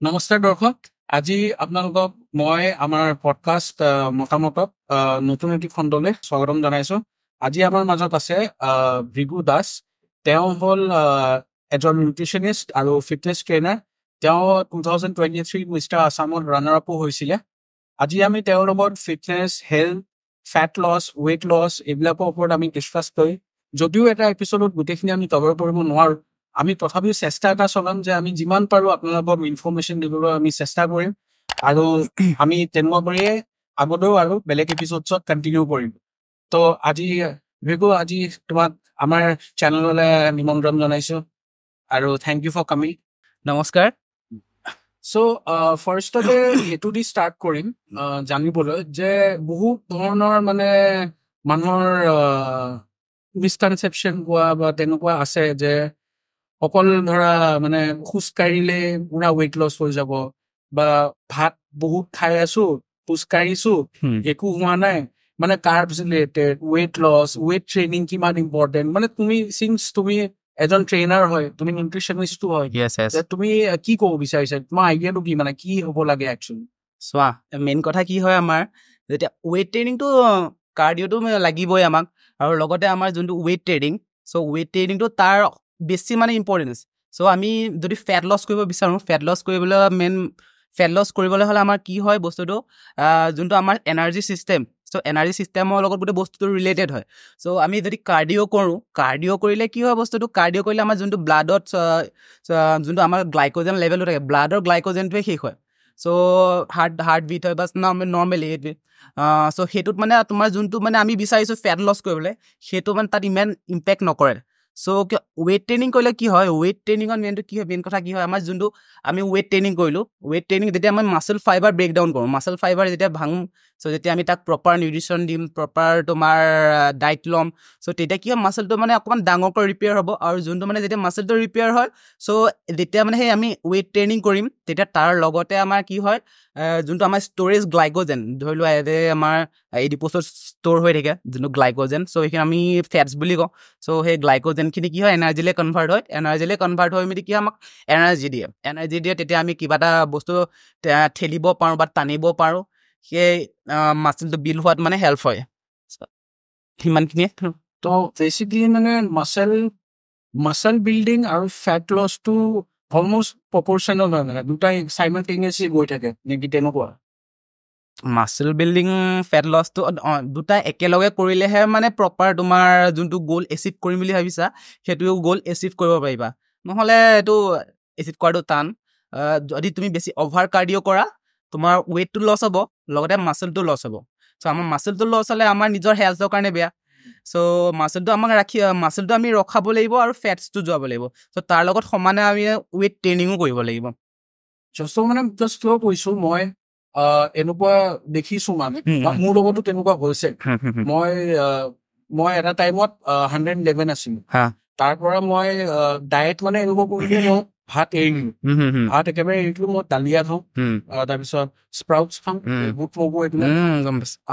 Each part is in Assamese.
নমস্কাৰ দৰ্শক। আজি আপোনালোকক মই আমাৰ পডকাষ্ট মতামতত নতুন এটি খণ্ডলৈ স্বাগতম জনাইছো। আজি আমাৰ মাজত আছে ভৃগু দাস। তেওঁ হ'ল এজন নিউট্ৰিচনিষ্ট আৰু ফিটনেছ ট্ৰেইনাৰ। তেওঁ 2023 মিষ্টাৰ আছামত ৰানাৰ আপো হৈছিলে। আজি আমি তেওঁৰ লগত fitness, health, fat loss, weight loss এইবিলাকৰ ওপৰত আমি ডিছকাছ কৰিম। যদিও এটা এপিছডত গোটেইখিনি আমি কভাৰ কৰিব নোৱাৰো, আমি তথাপিও চেষ্টা এটা চলাম যে আমি যিমান পাৰো আপোনালোকক ইনফৰমেশ্যন দিবলৈ আমি চেষ্টা কৰিম আৰু আমি তেনেকুৱা কৰিয়ে আগতেও আৰু বেলেগ এপিছডছত কণ্টিনিউ কৰিম। তো আজি তোমাক আমাৰ চেনেললৈ নিমন্ত্ৰণ জনাইছো আৰু থেংক ইউ ফৰ কামিং। নমস্কাৰ। চ' ফাৰ্ষ্টতে এইটো দি ষ্টাৰ্ট কৰিম জানিবলৈ যে বহুত ধৰণৰ মানে মানুহৰ মিছকনচেপশ্যন হোৱা বা তেনেকুৱা আছে যে অকল ধৰা মানে খোজ কাঢ়িলে পুৰা ৱেইট লছ হৈ যাব, বা ভাত বহুত খাই আছো, খোজ কাঢ়িছো, একো হোৱা নাই, মানে carbs related weight loss, weight training কিমান ইম্পৰ্টেণ্ট। মানে তুমি এজন ট্ৰেইনাৰ হয়, তুমি নিউট্ৰিচনিষ্টো হয়, তুমি কি ক'ব বিচাৰিছা? তোমাৰ আইডিয়াটো কি, মানে কি হ'ব লাগে একচুৱেলি? চোৱা, মেইন কথা কি হয়, আমাৰ যেতিয়া ৱেইট ট্ৰেইনিংটো কাৰ্ডিঅ'টো লাগিবই আমাক, আৰু লগতে আমাৰ যোনটো ৱেইট ট্ৰেইনিং, চ' ৱেইট ট্ৰেইনিংটো তাৰ বেছি মানে ইম্পৰ্টেঞ্চ। চ' আমি যদি ফেট লছ কৰিব বিচাৰোঁ, ফেট লছ কৰিবলৈ হ'লে আমাৰ কি হয় বস্তুটো, যোনটো আমাৰ এনাৰ্জি চিষ্টেম, চ' এনাৰ্জি চিষ্টেমৰ লগত গোটেই বস্তুটো ৰিলেটেড হয়। চ' আমি যদি কাৰ্ডিঅ' কৰিলে কি হয় বস্তুটো, কাৰ্ডিঅ' কৰিলে আমাৰ যোনটো ব্লাডত যোনটো আমাৰ গ্লাইক'জেন লেভেলটো থাকে, ব্লাডৰ গ্লাইক'জেনটোৱে শেষ হয়। চ' হাৰ্ট বিট হয় বা নৰ্মেলি এইটোৱে। চ' সেইটোত মানে তোমাৰ যোনটো মানে আমি বিচাৰিছোঁ ফেট লছ কৰিবলৈ, সেইটো মানে তাত ইমান ইম্পেক্ট নকৰে। চ' ৱেইট ট্ৰেইনিং কৰিলে কি হয়, ৱেইট ট্ৰেইনিঙত মেইন কথা কি হয়, আমাৰ যোনটো আমি ৱেইট ট্ৰেইনিং কৰিলোঁ, ৱেইট ট্ৰেইনিং যেতিয়া আমি মাছল ফাইবাৰ ব্ৰেকডাউন কৰোঁ, মাছল ফাইবাৰ যেতিয়া ভাঙোঁ, চ' যেতিয়া আমি তাক প্ৰপাৰ নিউট্ৰিশ্যন দিম, প্ৰপাৰ তোমাৰ ডাইট ল'ম, চ' তেতিয়া কি হয়, মাছলটো মানে অকণমান ডাঙৰকৈ ৰিপেয়াৰ হ'ব। আৰু যোনটো মানে যেতিয়া মাছলটো ৰিপেয়াৰ হয়, চ' যেতিয়া মানে সেই আমি ৱেইট ট্ৰেইনিং কৰিম, তেতিয়া তাৰ লগতে আমাৰ কি হয়, যোনটো আমাৰ ষ্ট'ৰেজ গ্লাইক'জেন, ধৰি লোৱা আমাৰ এডিপ'ছত ষ্ট'ৰ হৈ থাকে যোনটো গ্লাইক'জেন, চ' সেইখিনি আমি ফেটছ বুলি কওঁ। চ' সেই গ্লাইক'জেনখিনি কি হয়, এনাৰ্জিলৈ কনভাৰ্ট হৈ মেলি কি হয়, আমাক এনাৰ্জি দিয়ে। তেতিয়া আমি কিবা এটা বস্তু ঠেলিব পাৰোঁ বা টানিব পাৰোঁ, সেই মাছলটো বিল্ড হোৱাত মানে হেল্প হয়। সিমানখিনিয়ে। তো বেচিকলি মানে মাছল বিল্ডিং আৰু ফেট লছটো অলমষ্ট প্ৰপৰ্চনেল হয়, মানে দুটাই চাইমালটেনিয়াছলি গৈ থাকে নেকি, তেনেকুৱা? মাছল বিল্ডিং, ফেট লছটো দুটা একেলগে কৰিলেহে মানে প্ৰপাৰ তোমাৰ যোনটো গ'ল এচিভ কৰিম বুলি ভাবিছা, সেইটো গ'ল এচিভ কৰিব পাৰিবা। নহ'লে এইটো এচিভ কৰাটো টান। যদি তুমি বেছি অভাৰ কাৰ্ডিঅ' কৰা, তোমাৰ ৱেইটটো লছ হ'ব, লগতে মাছলটো লছ হ'ব। চ' আমাৰ মাছলটো লছ হ'লে আমাৰ নিজৰ হেল্থৰ কাৰণে বেয়া। চ' মাছলটো আমি ৰখাব লাগিব আৰু ফেটছটো যোৱাব লাগিব। চ' তাৰ লগত সমানে আমি ৱেইট ট্ৰেইনিঙো কৰিব লাগিব। জাষ্ট কৈছো মই এনেকুৱা দেখিছো, মানে মোৰ লগতো তেনেকুৱা হৈছে। মই এটা টাইমত 111 আছিলো, তাৰ পৰা মই ডায়েট মানে এনেকুৱা কৰিলো, ভাত এৰিলো, ভাত একেবাৰে এৰিলো, মই দালিয়া খাওঁ, তাৰপিছত স্প্ৰাউটছ খাওঁ, বুট মগু এইবিলাক,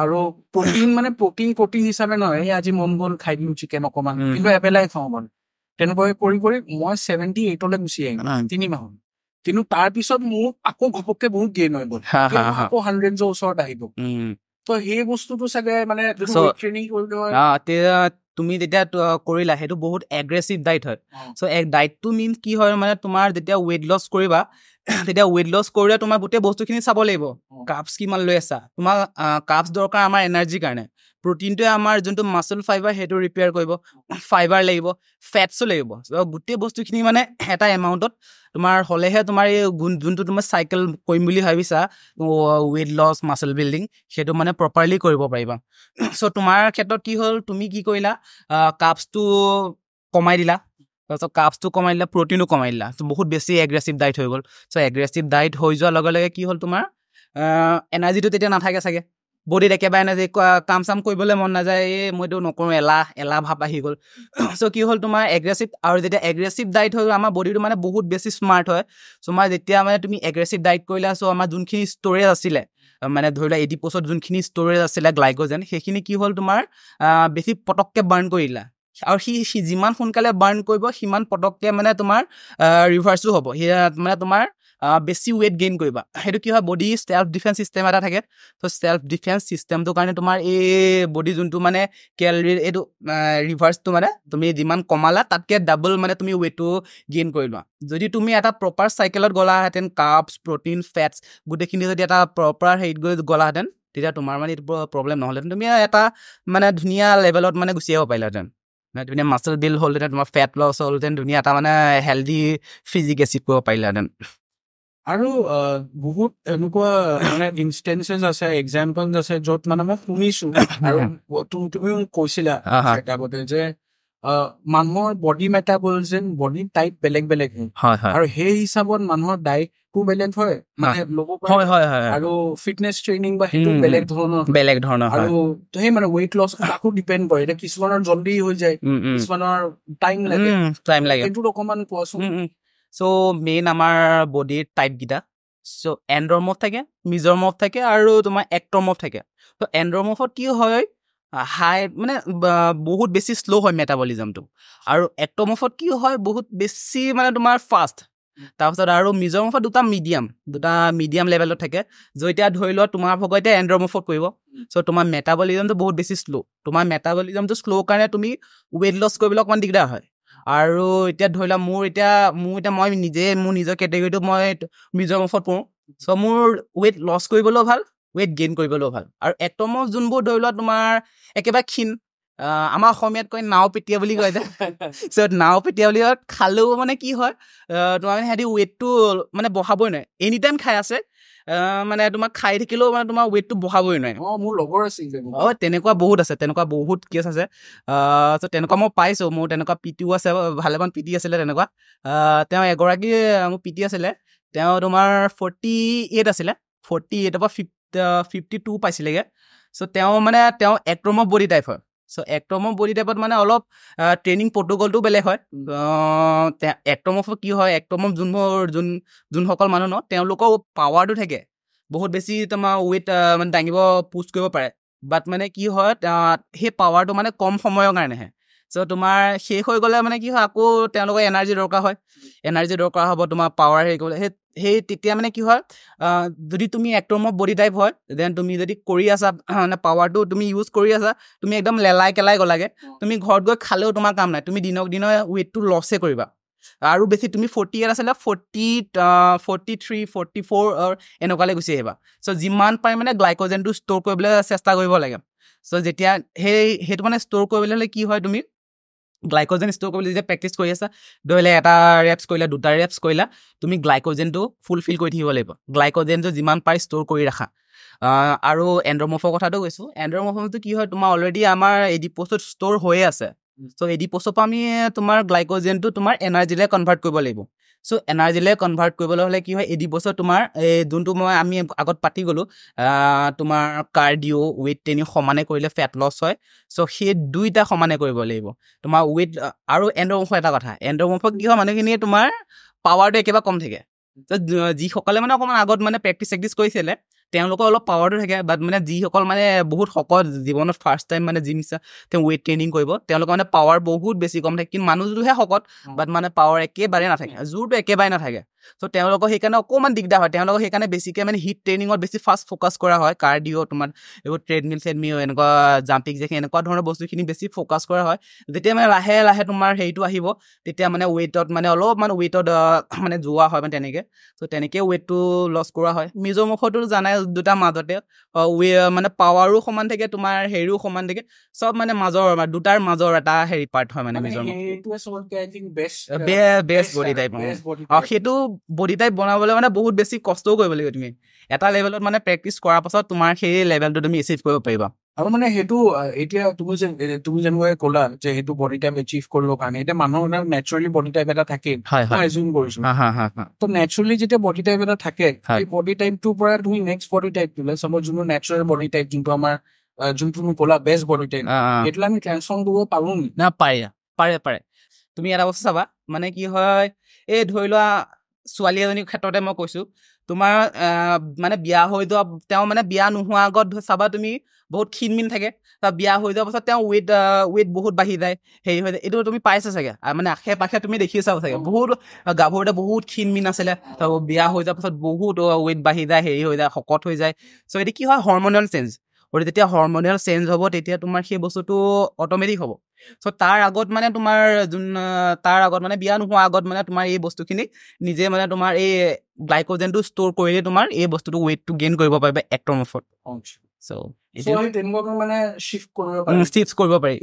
আৰু প্ৰটিন হিচাপে নহয়, এই আজি মন গ'ল খাই দিলো চিকেন অকমান, কিন্তু এবেলাই খাওঁ মানে। তেনেকৈ কৰি মই 78লৈ গুচি আহিলো 3 মাহত। কিন্তু তাৰ পিছত মোৰ আকৌ ঘপককে বহুত গেইন হৈ গ'ল, আকৌ 100ৰ ওচৰত আহিব। তো সেই বস্তুটো চাগে মানে ট্ৰেইনিং তুমি যেতিয়া কৰিলা, সেইটো বহুত এগ্ৰেছিভ ডাইট হয়। চ' ডাইটটো মিনছ কি হয়, মানে তোমাৰ যেতিয়া ৱেইট লছ কৰিবা, তেতিয়া ৱেইট লছ কৰিলে তোমাৰ গোটেই বস্তুখিনি চাব লাগিব। কাৰ্বছ কিমান লৈ আছা, তোমাৰ কাৰ্বছ দৰকাৰ আমাৰ এনাৰ্জিৰ কাৰণে। প্ৰটিনটোৱে আমাৰ যোনটো মাছল ফাইবাৰ সেইটো ৰিপেয়াৰ কৰিব, ফাইবাৰ লাগিব, ফেটছো লাগিব। গোটেই বস্তুখিনি মানে এটা এমাউণ্টত তোমাৰ হ'লেহে তোমাৰ এই যোনটো তোমাৰ চাইকেল কৰিম বুলি ভাবিছা, ৱেইট লছ, মাছল বিল্ডিং, সেইটো মানে প্ৰপাৰলি কৰিব পাৰিবা। চ' তোমাৰ ক্ষেত্ৰত কি হ'ল, তুমি কি কৰিলা, কাৰ্বছটো কমাই দিলা, তাৰপিছত কাৰ্বছটো কমাই দিলা, প্ৰটিনো কমাই দিলা। চ' বহুত বেছি এগ্ৰেছিভ ডাইট হৈ গ'ল। চ' এগ্ৰেছিভ ডাইট হৈ যোৱাৰ লগে লগে কি হ'ল, তোমাৰ এনাৰ্জিটো তেতিয়া নাথাকে চাগে, বডিত একেবাৰে এনাৰ্জি, কাম চাম কৰিবলৈ মন নাযায়, মই এইটো নকৰোঁ, এলাহ ভাৱ আহি গ'ল। চ' কি হ'ল, তোমাৰ আৰু যেতিয়া এগ্ৰেছিভ ডাইট হৈ গ'ল, আমাৰ বডিটো মানে বহুত বেছি স্মাৰ্ট হয়। চ' যেতিয়া মানে তুমি এগ্ৰেছিভ ডাইট কৰিলা, চ' আমাৰ যোনখিনি ষ্ট'ৰেজ আছিলে, মানে ধৰি লোৱা এডিপ'ছত যোনখিনি ষ্ট'ৰেজ আছিলে গ্লাইক'জেন, সেইখিনি কি হ'ল, তোমাৰ বেছি পটককৈ বাৰ্ণ কৰি দিলা। আৰু সি যিমান সোনকালে বাৰ্ণ কৰিব, সিমান পটককৈ মানে তোমাৰ ৰিভাৰ্চো হ'ব, মানে তোমাৰ বেছি ৱেইট গেইন কৰিবা সেইটো কি হয় বডি ছেল্ফ ডিফেন্স চিষ্টেম এটা থাকে তো ছেল্ফ ডিফেন্স চিষ্টেমটোৰ কাৰণে তোমাৰ এই বডি যোনটো মানে কেলৰি এইটো ৰিভাৰ্চটো মানে তুমি যিমান কমালা তাতকৈ ডাবল মানে তুমি ৱেইটটো গেইন কৰি লোৱা যদি তুমি এটা প্ৰপাৰ চাইকেলত গ'লাহেঁতেন কাৰ্বছ প্ৰটিন ফেটছ গোটেইখিনি যদি এটা প্ৰপাৰ হেৰিত গৈ গ'লাহেঁতেন তেতিয়া তোমাৰ মানে এইটো প্ৰব্লেম নহ'লেহেঁতেন তুমি এটা মানে ধুনীয়া লেভেলত মানে গুচি আহিব পাৰিলাহেঁতেন ধুনীয়া মাছল বিল্ড হ'লহেঁতেন তোমাৰ ফেট লছ হ'লহেঁতেন ধুনীয়া এটা মানে হেল্ডি ফিজিক এচিভ কৰিব পাৰিলাহেঁতেন আৰু বহুত এনেকুৱা মানে ইনষ্টেঞ্চেছ আছে এক্সাম্পলছ আছে য'ত মানে মই শুনিছো আৰু তুমি মোক কৈছিলা আগতে যে মানুহৰ বডি মেটাবলিজম বডি টাইপ বেলেগ বেলেগ হয় আৰু সেই হিচাপত মানুহৰ ডায়েটটো বেলেগ হয় মানে ল'ব পাৰে আৰু ফিটনেছ ট্ৰেইনিং বা সেইটো বেলেগ ধৰণৰ আৰু সেই মানে ৱেইট লছ তাকো ডিপেণ্ড কৰে এতিয়া কিছুমানৰ জল্দি হৈ যায় কিছুমানৰ টাইম লাগে সেইটোত অকণমান কোৱাচোন চ' মেইন আমাৰ বডিৰ টাইপকেইটা চ' এণ্ড্ৰমৰ্ফ থাকে মিজ'মৰ্ফ থাকে আৰু তোমাৰ এক্ট'মৰ্ফ থাকে ত' এণ্ড্ৰমৰ্ফত কি হয় হাই মানে বহুত বেছি শ্ল' হয় মেটাবলিজমটো আৰু এক্ট'মৰ্ফত কি হয় বহুত বেছি মানে তোমাৰ ফাষ্ট তাৰপিছত আৰু মিজ'মৰ্ফত দুটা মিডিয়াম লেভেলত থাকে য' এতিয়া ধৰি লোৱা তোমাৰ ভাগৰ এতিয়া এণ্ড্ৰমৰ্ফত কৰিব চ' তোমাৰ মেটাবলিজমটো বহুত বেছি শ্ল' তোমাৰ মেটাবলিজমটো শ্ল' কাৰণে তুমি ৱেইট লছ কৰিবলৈ অকণমান দিগদাৰ হয় আৰু এতিয়া ধৰি লোৱা মোৰ নিজৰ কেটেগৰীটো মই মিজ'মৰ্ফত পৰোঁ চ' মোৰ ৱেইট লছ কৰিবলৈও ভাল ৱেইট গেইন কৰিবলৈও ভাল আৰু এক্ট'মৰ্ফ যোনবোৰ ধৰি লোৱা তোমাৰ একেবাৰে ক্ষীণ আমাৰ অসমীয়াত কয় নাও পেটীয়া বুলি কয় যে চ' নাও পেটীয়া বুলি কয় খালেও মানে কি হয় তোমাৰ মানে সিহঁতি ৱেইটটো মানে বঢ়াবই নোৱাৰে এনি টাইম খাই আছে মানে তোমাক খাই থাকিলেও মানে তোমাৰ ৱেইটটো বঢ়াবই নোৱাৰে মোৰ লগৰ আছিল তেনেকুৱা বহুত আছে তেনেকুৱা বহুত কেছ আছে চ' তেনেকুৱা মই পাইছোঁ মোৰ তেনেকুৱা পিটিও আছে ভালেমান পিটি আছিলে তেনেকুৱা তেওঁ এগৰাকী মোৰ পিটি আছিলে তেওঁ তোমাৰ 48 আছিলে 48ৰ পৰা 52 পাইছিলেগৈ চ' তেওঁ এক্ট'মৰ্ফ বডি টাইপ হয় চ' এক্ট'মৰ্ফ বডি টাইপত মানে অলপ ট্ৰেইনিং প্ৰট'কলটো বেলেগ হয় এক্ট'মৰ্ফত কি হয় এক্ট'মৰ্ফ যোনসকল মানুহ ন তেওঁলোকৰ পাৱাৰটো থাকে বহুত বেছি তোমাৰ ৱেইট মানে দাঙিব পুছ কৰিব পাৰে বাট মানে কি হয় সেই পাৱাৰটো মানে কম সময়ৰ কাৰণেহে চ' তোমাৰ শেষ হৈ গ'লে মানে কি হয় আকৌ তেওঁলোকৰ এনাৰ্জি দৰকাৰ হ'ব তোমাৰ পাৱাৰ হেৰি কৰিবলৈ সেই তেতিয়া মানে কি হয় যদি তুমি এক্ট'মৰ্ফ বডি টাইপ হয় দেন তুমি যদি কৰি আছা মানে পাৱাৰটো তুমি ইউজ কৰি আছা তুমি একদম লেলাই কেলাই গ'লাগে তুমি ঘৰত গৈ খালেও তোমাৰ কাম নাই তুমি দিনক দিনে ৱেইটটো লছে কৰিবা আৰু বেছি তুমি 48 আছিলে 43 44 এনেকুৱালৈ গুচি আহিবা চ' যিমান পাৰে মানে গ্লাইক'জেনটো ষ্ট'ৰ কৰিবলৈ চেষ্টা কৰিব লাগে চ' যেতিয়া সেইটো মানে ষ্ট'ৰ কৰিবলৈ হ'লে কি হয় তুমি গ্লাইক'জেন ষ্ট'ৰ কৰিবলৈ যেতিয়া প্ৰেক্টিছ কৰি আছা ধৰি লওক এটা ৰেপছ কৰিলা দুটা ৰেপছ কৰিলা তুমি গ্লাইক'জেনটো ফুলফিল কৰি থাকিব লাগিব গ্লাইক'জেনটো যিমান পাৰে ষ্ট'ৰ কৰি ৰাখা আৰু এণ্ড্ৰমৰ্ফৰ কথাটো কৈছোঁ এণ্ড্ৰমৰ্ফটো কি হয় তোমাৰ অলৰেডি আমাৰ এডিপ'ছত ষ্ট'ৰ হৈয়ে আছে চ' এডিপ'ছৰ পৰা আমি তোমাৰ গ্লাইক'জেনটো তোমাৰ এনাৰ্জিলৈ কনভাৰ্ট কৰিব লাগিব চ' এনাৰ্জিলৈ কনভাৰ্ট কৰিবলৈ হ'লে কি হয় এডিপ'ছত তোমাৰ এই যোনটো আমি আগত পাতি গ'লোঁ তোমাৰ কাৰ্ডিঅ' ৱেইট ট্ৰেইনিং সমানে কৰিলে ফেট লছ হয় চ' সেই দুইটা সমানে কৰিব লাগিব তোমাৰ ৱেইট আৰু এণ্ড্ৰমৰ্ফৰ এটা কথা এণ্ড্ৰমৰ্ফত কি হয় মানুহখিনিয়ে তোমাৰ পাৱাৰটো একেবাৰে কম থাকে যিসকলে মানে অকণমান আগত মানে প্ৰেক্টিছ কৰিছিলে তেওঁলোকৰ অলপ পাৱাৰটো থাকে বাট মানে যিসকল মানে বহুত শকত জীৱনত ফাৰ্ষ্ট টাইম মানে জিম তেওঁ ৱেইট ট্ৰেইনিং কৰিব তেওঁলোকৰ মানে পাৱাৰ বহুত বেছি কম থাকে কিন্তু মানুহটোহে শকত বাট মানে পাৱাৰ একেবাৰে নাথাকে জোৰটো একেবাৰে নাথাকে চ' তেওঁলোকৰ সেইকাৰণে অকণমান দিগদাৰ হয় তেওঁলোকৰ সেইকাৰণে বেছিকৈ মানে হিট ট্ৰেইনিঙত বেছি ফাষ্ট ফ'কাছ কৰা হয় কাৰ্ডিঅ' তোমাৰ এইবোৰ ট্ৰেডমিল এনেকুৱা জাম্পিং জেকিং এনেকুৱা ধৰণৰ বস্তুখিনি বেছি ফ'কাছ কৰা হয় যেতিয়া মানে লাহে লাহে তোমাৰ হেৰিটো আহিব তেতিয়া মানে ৱেইটত মানে অলপমান ৱেইটত মানে যোৱা হয় মানে তেনেকৈ চ' তেনেকৈ ৱেইটটো লছ কৰা হয় মিজ'মৰ্ফতো জানাই দুটা মাজতে মানে পাৱাৰো সমান থাকে তোমাৰ হেৰিও সমান থাকে চব মানে দুটাৰ মাজৰ এটা হেৰি পাৰ্ট হয় মানে বেষ্ট বডি টাইপ সেইটো বডি টাইপ বনাবলৈ মানে বহুত বেছি কষ্টও কৰিব লাগিব তুমি এটা লেভেলত মানে প্ৰেক্টিছ কৰাৰ পাছত তোমাৰ সেই লেভেলটো তুমি এচিভ কৰিব পাৰিবা আৰু মানে সেইটো এতিয়া তুমি যেনেকৈ ক'লা যে সেইটো বডি টাইপ এচিভ কৰিবৰ কাৰণে এতিয়া মানুহৰ নেচাৰেলি বডি টাইপ এটা থাকে এজিউম কৰিছো তো নেচাৰেলি যেতিয়া বডি টাইপ এটা থাকে সেই বডি টাইপটোৰ পৰা তুমি নেক্সট বডি টাইপ দিলে চাব যোনটো নেচাৰেল বডি টাইপ যোনটো আমাৰ যোনটো তুমি ক'লা বেষ্ট বডি টাইপ সেইটো আমি ট্ৰেন্সফৰ্ম কৰিব পাৰো না পাৰে তুমি এটা বস্তু চাবা মানে কি হয় এই ধৰি লোৱা ছোৱালী এজনীৰ ক্ষেত্ৰতে মই কৈছোঁ তোমাৰ মানে বিয়া হৈ যোৱা তেওঁ মানে বিয়া নোহোৱা আগত চাবা তুমি বহুত ক্ষীণমিন থাকে তাৰ বিয়া হৈ যোৱাৰ পাছত তেওঁ ৱেইট বহুত বাঢ়ি যায় হেৰি হৈ যায় এইটো তুমি পাইছা চাগে মানে আশে পাশে তুমি দেখিছা চাগে বহুত গাভৰুতে বহুত ক্ষীণমিন আছিলে তাৰ বিয়া হৈ যোৱাৰ পাছত বহুত ৱেইট বাঢ়ি যায় হেৰি হৈ যায় শকত হৈ যায় চ' এইটো কি হয় হৰমনেল চেঞ্জ আৰু যেতিয়া হৰমনেল চেঞ্জ হ'ব তেতিয়া তোমাৰ সেই বস্তুটো অট'মেটিক হ'ব চ' তাৰ আগত মানে তোমাৰ তাৰ আগত মানে বিয়া নোহোৱা আগত মানে তোমাৰ এই বস্তুখিনি নিজে মানে তোমাৰ এই গ্লাইকোজেনটো ষ্ট'ৰ কৰিলে তোমাৰ এই বস্তুটো ৱেইটটো গেইন কৰিব পাৰিবা এক্ট'মফত চিফ্ট কৰিব পাৰি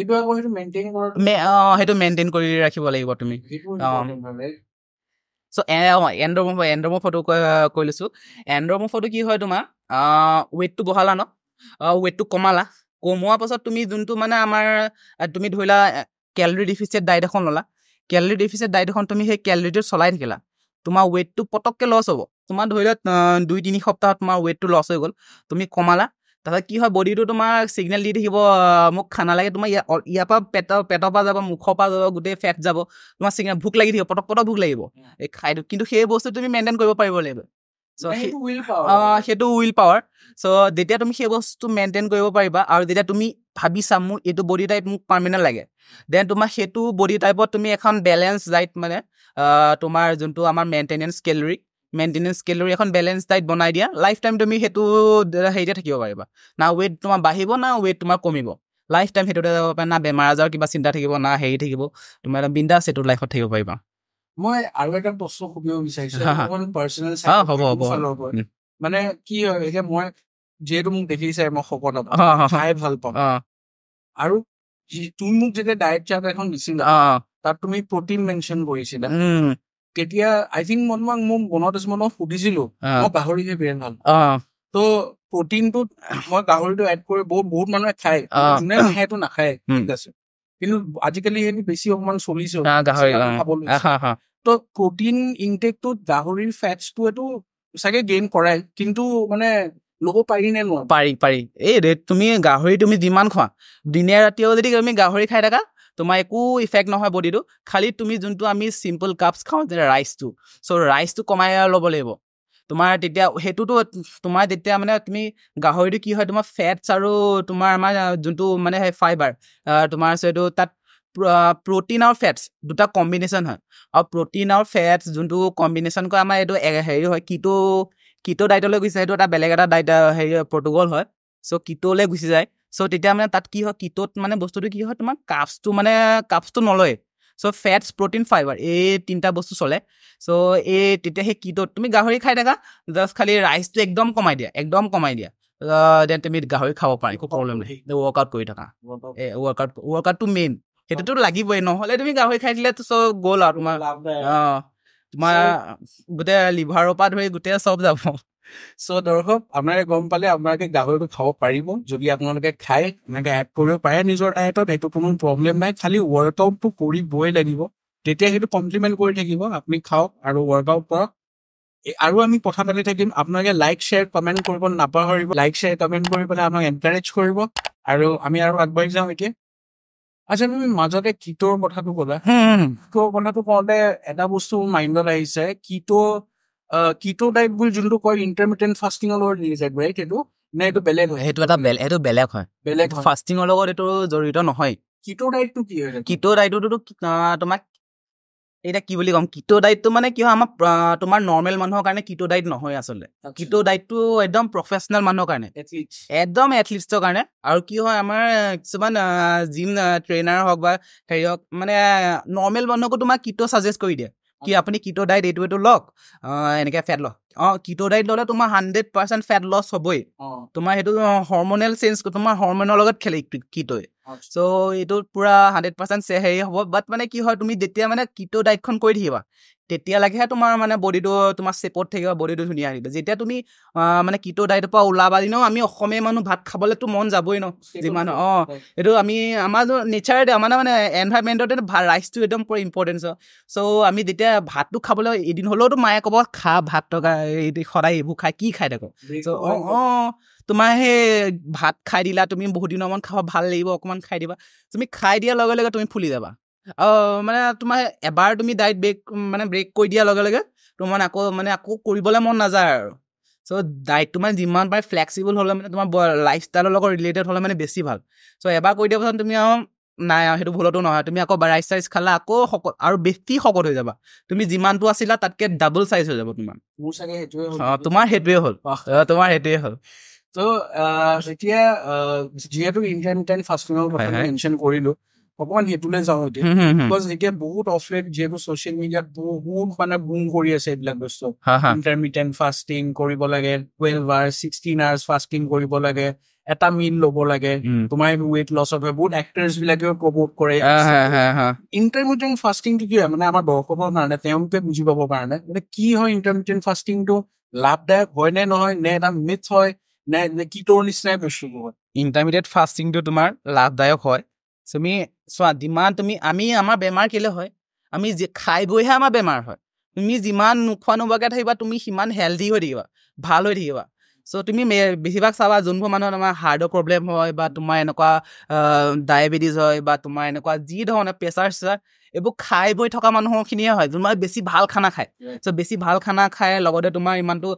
সেইটো মেইনটেইন কৰি ৰাখিব লাগিব তুমি চ' এণ্ড্ৰমফটো কৈ লৈছোঁ এণ্ড্ৰমফটো কি হয় তোমাৰ ৱেইটটো বঢ়ালা ন ৱেইটটো কমালা কমোৱাৰ পাছত তুমি যোনটো মানে আমাৰ তুমি ধৰিলা কেলৰি ডিফিচিয়েট ডায়েট এখন ল'লা কেলৰি ডিফিচিয়েট ডায়েট এখন তুমি সেই কেলৰিটো চলাই থাকিলা তোমাৰ ৱেইটটো পটককৈ লছ হ'ব তোমাৰ ধৰি লোৱা 2-3 সপ্তাহত তোমাৰ ৱেইটটো লছ হৈ গ'ল তুমি কমালা তাৰপিছত কি হয় বডিটো তোমাৰ ছিগনেল দি থাকিব মোক খানা লাগে তোমাৰ ইয়াৰ পৰা পেটৰ পৰা যাব মুখৰ পৰা যাব গোটেই ফেট যাব তোমাৰ ছিগনেল ভোক লাগি থাকিব পটক ভোক লাগিব এই খাইটো কিন্তু সেই বস্তু তুমি মেইনটেইন কৰিব পাৰিব লাগিব সেইটো উইল পাৱাৰ চ' যেতিয়া তুমি সেই বস্তু মেইনটেইন কৰিব পাৰিবা আৰু যেতিয়া তুমি ভাবিছা মোৰ এইটো বডি টাইপ মোক পাৰ্মানেণ্ট লাগে দেন তোমাৰ সেইটো বডি টাইপত তুমি এখন বেলেঞ্চ ডাইট মানে তোমাৰ যোনটো আমাৰ মেইনটেনেঞ্চ কেলৰি এখন বেলেঞ্চ ডাইট বনাই দিয়া লাইফ টাইম তুমি সেইটো হেৰিতে থাকিব পাৰিবা না ৱেইট তোমাৰ বাঢ়িব না ৱেইট তোমাৰ কমিব লাইফ টাইম সেইটোতে যাব পাৰে না বেমাৰ আজাৰ কিবা চিন্তা থাকিব না হেৰি থাকিব তুমি এটা বিন্দাছ সেইটো লাইফত থাকিব পাৰিবা মই আৰু এটা প্ৰশ্ন সুধিব বিচাৰিছোঁ মানে কি হয় এতিয়া মই যিহেতু মোক দেখিছে মই শকত খাই ভাল পাওঁ আৰু তুমি মোক যেতিয়া ডায়েট চাৰ্ট এখন দিছিলা তাত তুমি প্ৰটিন মেনশ্যন কৰিছিলা তেতিয়া আই থিংক মোৰ মনত আছে মই সুধিছিলো মই গাহৰিহে বিৰাট ভাল তো প্ৰটিনটোত মই গাহৰিটো এড কৰি বহুত মানুহে খায় যোনে সেইটো নাখায় ঠিক আছে কিন্তু আজিকালি সেইটো বেছি অকমান চলিছে তো প্ৰটিন ইনটেকটোত গাহৰিৰ ফেটছটো এইটো চাগে গেইন কৰাই কিন্তু মানে ল'ব পাৰি নে নোৱাৰি পাৰি এই তুমি গাহৰি তুমি যিমান খোৱা দিনে ৰাতিও যদি তুমি গাহৰি খাই থাকা তোমাৰ একো ইফেক্ট নহয় বডিটো খালি তুমি যোনটো আমি চিম্পল কাপছ খাওঁ যে ৰাইচটো চ' ৰাইচটো কমাই ল'ব লাগিব তোমাৰ তেতিয়া সেইটোতো তোমাৰ যেতিয়া মানে তুমি গাহৰিটো কি হয় তোমাৰ ফেটছ আৰু তোমাৰ আমাৰ যোনটো মানে ফাইবাৰ তোমাৰ এইটো তাত প্ৰটিন আৰু ফেটছ দুটা কম্বিনেশ্যন হয় আৰু প্ৰটিন আৰু ফেটছ যোনটো কম্বিনেশ্যন কৰে আমাৰ এইটো হেৰি হয় কিটো ডাইটলৈ গুচি যায় সেইটো এটা বেলেগ এটা ডাইট হেৰি প্ৰট'কল হয় চ' কিটোলৈ গুচি যায় চ' তেতিয়া মানে তাত কি হয় কিটোত মানে বস্তুটো কি হয় তোমাৰ কাপছটো নলয় চ' ফেটছ প্ৰটিন ফাইবাৰ এই তিনিটা বস্তু চলে চ' তেতিয়া সেই কিটোত তুমি গাহৰি খাই থাকা জাষ্ট খালি ৰাইচটো একদম কমাই দিয়া দেন তুমি গাহৰি খাব পাৰা একো প্ৰব্লেম নাই ৱৰ্কআউট কৰি থাকা ৱৰ্কআউটটো মেইন সেইটোতো লাগিবই নহ'লে তুমি গাহৰি খাই দিলেতো চব গ'ল আৰু তোমাৰ গোটেই লিভাৰৰ পৰা ধৰি গোটেই চব যাব চ' দৰ্শক আপোনালোকে গম পালে আপোনালোকে গাহৰিটো খাব পাৰিব যদি আপোনালোকে খায় এনেকৈ এড কৰিব পাৰে নিজৰ ডায়েটত সেইটো কোনো প্ৰব্লেম নাই খালি ৱৰ্কআউটটো কৰিবই লাগিব তেতিয়া সেইটো কমপ্লিমেণ্ট কৰি থাকিব আপুনি খাওক আৰু ৱৰ্কআউট কৰক আৰু আমি কথা পাতি থাকিম আপোনালোকে লাইক শ্বেয়াৰ কমেণ্ট কৰিব নাপাহৰিব লাইক শ্বেয়াৰ কমেণ্ট কৰি পেলাই আমাক এনকাৰেজ কৰিব আৰু আমি আৰু আগবাঢ়ি যাওঁ এতিয়া আচ্ছা তুমি মাজতে কিটোৰ কথাটো ক'লা কিটোৰ কথাটো কওঁতে এটা বস্তু মাইণ্ডত আহিছে কিটো ডাইট বুলি যোনটো কয় ইণ্টাৰমিটেণ্ট ফাষ্টিঙৰ লগত ৰিলেটেড ৰাইট সেইটো নে এইটো বেলেগ হয় সেইটো বেলেগ হয় ফাষ্টিঙৰ লগত এইটো জড়িত নহয় কিটো ডাইটটো কি হয় কিটো ডাইটটোতো তোমাক এতিয়া কি বুলি ক'ম কিটো ডাইটটো মানে কি হয় আমাৰ তোমাৰ নৰ্মেল মানুহৰ কাৰণে কিটো ডাইট নহয় আচলতে কিটো ডাইটটো একদম প্ৰফেচনেল মানুহৰ কাৰণে একদম এথলিটছৰ কাৰণে আৰু কি হয় আমাৰ কিছুমান জিম ট্ৰেইনাৰ হওক বা হেৰি হওক মানে নৰ্মেল মানুহকো তোমাক কিটো ছাজেষ্ট কৰি দিয়ে কি আপুনি কিটো ডাইট এইটো লওক এনেকৈ ফেট লওক কিটো ডাইট ল'লে তোমাৰ 100% ফেট লছ হ'বই তোমাৰ সেইটো হৰমনেল চেঞ্জ তোমাৰ হৰমনৰ লগত খেলে কিটোৱে চ' এইটোত পুৰা 100% হেৰি হ'ব বাট মানে কি হয় তুমি যেতিয়া মানে কিটো ডাইটখন কৰি থাকিবা তেতিয়ালৈকেহে তোমাৰ মানে বডিটো তোমাৰ চেপত থাকিব বডিটো ধুনীয়া আহিব যেতিয়া তুমি মানে কিটো ডাইটৰ পৰা ওলাবা দিনও আমি অসমীয়া মানুহ ভাত খাবলৈতো মন যাবই ন যিমান এইটো আমাৰ নেচাৰতে আমাৰ মানে এনভাইৰমেণ্টতে ৰাইচটো একদম পুৰা ইম্পৰ্টেঞ্চ চ' আমি যেতিয়া ভাতটো খাবলৈ এদিন হ'লেওতো মায়ে ক'ব খা ভাত টকা সদায় এইবোৰ কি খাই থাকো তোমাৰ সেই ভাত খাই দিলা তুমি বহুত দিনৰ মান খাব ভাল লাগিব অকণমান খাই দিবা তুমি খাই দিয়াৰ লগে লগে তুমি ফুলি যাবা মানে তোমাৰ এবাৰ তুমি ডাইট ব্ৰেক কৰি দিয়াৰ লগে লগে তোমাৰ আকৌ কৰিবলৈ মন নাযায় আৰু চ' ডাইটটো মানে যিমান পাৰে ফ্লেক্সিবল হ'লে মানে তোমাৰ লাইফষ্টাইলৰ লগত ৰিলেটেড হ'লে মানে বেছি ভাল চ' এবাৰ কৰি দিয়া পাছত তুমি আৰু নাই আৰু সেইটো ভুলতো নহয় তুমি আকৌ ৰাইচ চাইজ খালা আকৌ আৰু বেছি শকত হৈ যাবা তুমি যিমানটো আছিলা তাতকে ডাবল চাইজ হৈ যাব তোমাৰ মোৰ চাগে সেইটোৱে হ'ল তোমাৰ সেইটোৱে হ'ল তোমাৰ সেইটোৱে হ'ল তো এতিয়া যিহেতু ইণ্টাৰমিটেণ্ট ফাষ্টিঙৰ কথা মেনশ্যন কৰিলো অকমান সেইটোলৈ যাওঁ এতিয়া বিকজ এতিয়া বহুত অফলেট যিহেতু ছ'চিয়েল মিডিয়াত বহুত মানে বুম কৰি আছে এইবিলাক বস্তু ইণ্টাৰমিটেণ্ট ফাষ্টিং কৰিব লাগে 12 আৱাৰ্ছ 16 আৱাৰ্ছ ফাষ্টিং কৰিব লাগে এটা মিল ল'ব লাগে তোমাৰ ৱেইট লছত হয় বহুত এক্টৰ্ছ বিলাকেও প্ৰমোট কৰে ইণ্টাৰমিটেণ্ট ফাষ্টিংটো কি হয় মানে আমাৰ দৰ্শকৰ কাৰণে তেওঁলোকে বুজি পাবৰ কাৰণে মানে কি হয় ইণ্টাৰমিটেণ্ট ফাষ্টিংটো লাভদায়ক হয় নে নহয় নে এটা মিথ হয় নে কিটোৰ নিচিনাই বস্তু হয় ইণ্টাৰমিডিয়েট ফাষ্টিংটো তোমাৰ লাভদায়ক হয় তুমি চোৱা যিমান আমি আমাৰ বেমাৰ কেলে হয় আমি খাই বৈহে আমাৰ বেমাৰ হয় তুমি যিমান নোখোৱা নোবোৱাকৈ থাকিবা তুমি সিমান হেল্ডি হৈ থাকিবা ভাল হৈ থাকিবা চ' তুমি বেছিভাগ চাবা যোনবোৰ মানুহৰ তোমাৰ হাৰ্টৰ প্ৰব্লেম হয় বা তোমাৰ এনেকুৱা ডায়েবেটিছ হয় বা তোমাৰ এনেকুৱা যি ধৰণৰ প্ৰেছাৰ চেছাৰ এইবোৰ খাই বৈ থকা মানুহখিনিয়ে হয় যোনবোৰ বেছি ভাল খানা খায় চ' বেছি ভাল খানা খায় লগতে তোমাৰ ইমানটো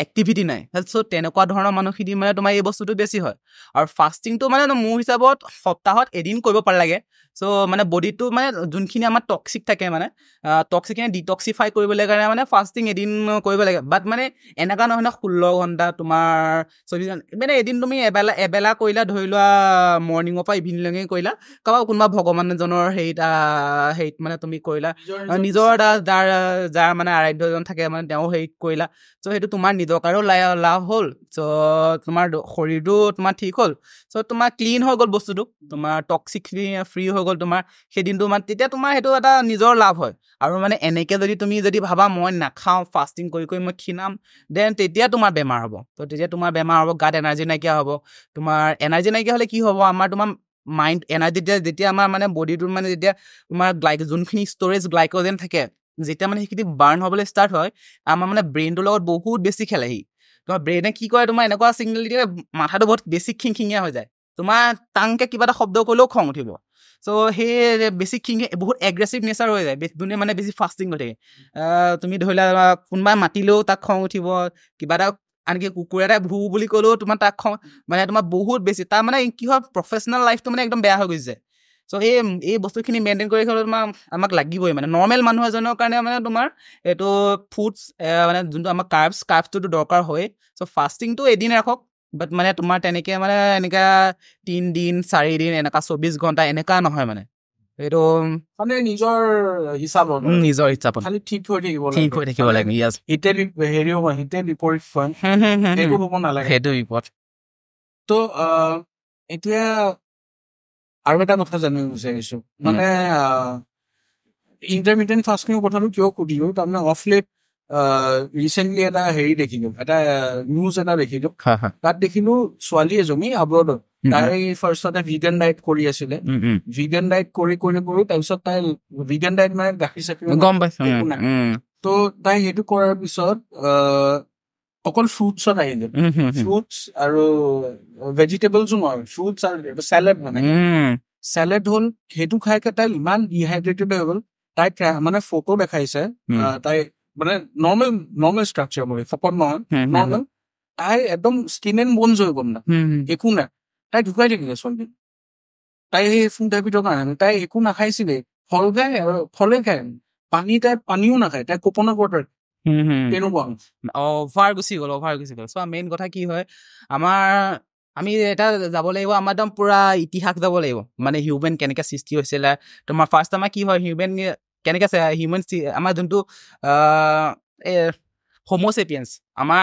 এক্টিভিটি নাই চ' তেনেকুৱা ধৰণৰ মানুহখিনি মানে তোমাৰ এই বস্তুটো বেছি হয় আৰু ফাষ্টিংটো মানে মোৰ হিচাপত সপ্তাহত এদিন কৰিব পাৰে লাগে চ' মানে বডিটো মানে যোনখিনি আমাৰ টক্সিক থাকে মানে টক্সিকখিনি ডিটক্সিফাই কৰিবলৈ কাৰণে মানে ফাষ্টিং এদিন কৰিব লাগে বাট মানে এনেকুৱা নহয় ন 16 ঘণ্টা তোমাৰ 24 ঘণ্টা মানে এদিন তুমি এবেলা কৰিলা ধৰি লোৱা মৰ্ণিঙৰ পৰা ইভিনিংলৈকে কৰিলা কাৰোবাৰ কোনোবা ভগৱান এজনৰ হেৰিত মানে তুমি কৰিলা নিজৰ যাৰ মানে আৰাধ্যজন থাকে মানে তেওঁ হেৰিত কৰিলা চ' সেইটো তোমাৰ নিজৰ কাৰণেও লাভ হ'ল চ' তোমাৰ শৰীৰটো তোমাৰ ঠিক হ'ল চ' তোমাৰ ক্লিন হৈ গ'ল বস্তুটো তোমাৰ টক্সিক ফ্ৰী হৈ গ'ল তোমাৰ সেইদিনটো মানে তেতিয়া তোমাৰ সেইটো এটা নিজৰ লাভ হয় আৰু মানে এনেকৈ তুমি যদি ভাবা মই নাখাওঁ ফাষ্টিং কৰি মই ক্ষীণাম দেন তেতিয়া তোমাৰ বেমাৰ হ'ব তো তেতিয়া তোমাৰ বেমাৰ হ'ব গাত এনাৰ্জি নাইকিয়া হ'ব তোমাৰ এনাৰ্জি নাইকিয়া হ'লে কি হ'ব তোমাৰ মাইণ্ড এনাৰ্জি যেতিয়া আমাৰ মানে বডিটোৰ মানে যেতিয়া তোমাৰ যোনখিনি ষ্ট'ৰেজ গ্লাইক'জেন থাকে যেতিয়া মানে সেইখিনি বাৰ্ণ হ'বলৈ ষ্টাৰ্ট হয় আমাৰ মানে ব্ৰেইনটোৰ লগত বহুত বেছি খেলেহি তোমাৰ ব্ৰেইনে কি কৰে তোমাৰ এনেকুৱা ছিগনেল দিয়ে মাথাটো বহুত বেছি খিংখিঙীয়া হৈ যায় তোমাৰ টাংকে কিবা এটা শব্দ কৰিলেও খং উঠিব চ' সেই বেছি বহুত এগ্ৰেছিভ নেচাৰ হৈ যায় যোনে মানে বেছি ফাষ্টিং হৈ থাকে তুমি ধৰি লোৱা কোনোবাই মাতিলেও তাক খং উঠিব কিবা এটা আনকি কুকুৰ এটাই ভু বুলি ক'লেও তোমাৰ তাক খং মানে তোমাৰ বহুত বেছি তাৰ মানে কি হয় প্ৰফেচনেল লাইফটো মানে একদম বেয়া হৈ গৈছে চ' এই বস্তুখিনি মেইনটেইন কৰি খাবলৈ তোমাৰ আমাক লাগিবই মানে নৰ্মেল মানুহ এজনৰ কাৰণে মানে তোমাৰ এইটো ফুডছ মানে যোনটো আমাৰ কাৰ্বছটোতো দৰকাৰ হয় চ' ফাষ্টিংটো এদিন ৰাখক বাট মানে তোমাৰ তেনেকৈ মানে এনেকুৱা 3 দিন 4 দিন এনেকুৱা 24 ঘণ্টা এনেকুৱা নহয় মানে এইটো মানে নিজৰ হিচাপত খালি ঠিক হৈ থাকিব লাগে হিতে বিপৰীত সেইটো হ'ব নালাগে সেইটো বিপদ তো এতিয়া আৰু এটা কথা জানিব বিচাৰিছো মানে ইণ্টাৰমিটেণ্ট ফাষ্টিঙৰ কথাটো কিয় সুধিলো তাৰমানে অফলেট ৰিচেণ্টলি এটা হেৰি দেখিলো এটা নিউজ এটা দেখিলো তাত দেখিলো ছোৱালী এজনী আব্ৰডত তাই ফাৰ্ষ্টতে ভিগান ডায়েট কৰি আছিলে ভিগান ডায়েট কৰি তাৰপিছত তাই ভিগান ডায়েট মানে গাখীৰ চাখীৰ গম পাইছো তো তাই সেইটো কৰাৰ পিছত অকল ফ্ৰুটছত আহিলে ফ্ৰুটছ আৰু ভেজিটেবলছো নহয় ফ্ৰুটছ আৰু চেলাড মানে চেলাড হ'ল সেইটো খাই তাই ইমান ডিহাইড্ৰেটেড হৈ গ'ল তাই মানে ফটো দেখাইছে তাই মানে নৰ্মেল ষ্ট্ৰাকচাৰ মানে শকত নহয় নৰ্মেল তাই একদম স্কিন এণ্ড বনজ হৈ গ'ল না একো নাই তাই ঢুকাই থাকিলে ছোৱালী তাই সেই ফুড হেবিটৰ কাৰণে তাই একো নাখাইছিলে ফলে খায় তাই পানীও নাখায় তাই কোকোনাট ৱাটাৰ তেনেকুৱা অভাৰ গুচি গ'ল চ' মেইন কথা কি হয় আমি এটা যাব লাগিব আমাৰ একদম পুৰা ইতিহাস যাব লাগিব মানে হিউমেন কেনেকৈ সৃষ্টি হৈছিলে তোমাৰ ফাৰ্ষ্ট আমাৰ কি হয় হিউমেন কেনেকৈ আমাৰ যোনটো হোমোচেপিয়েন্স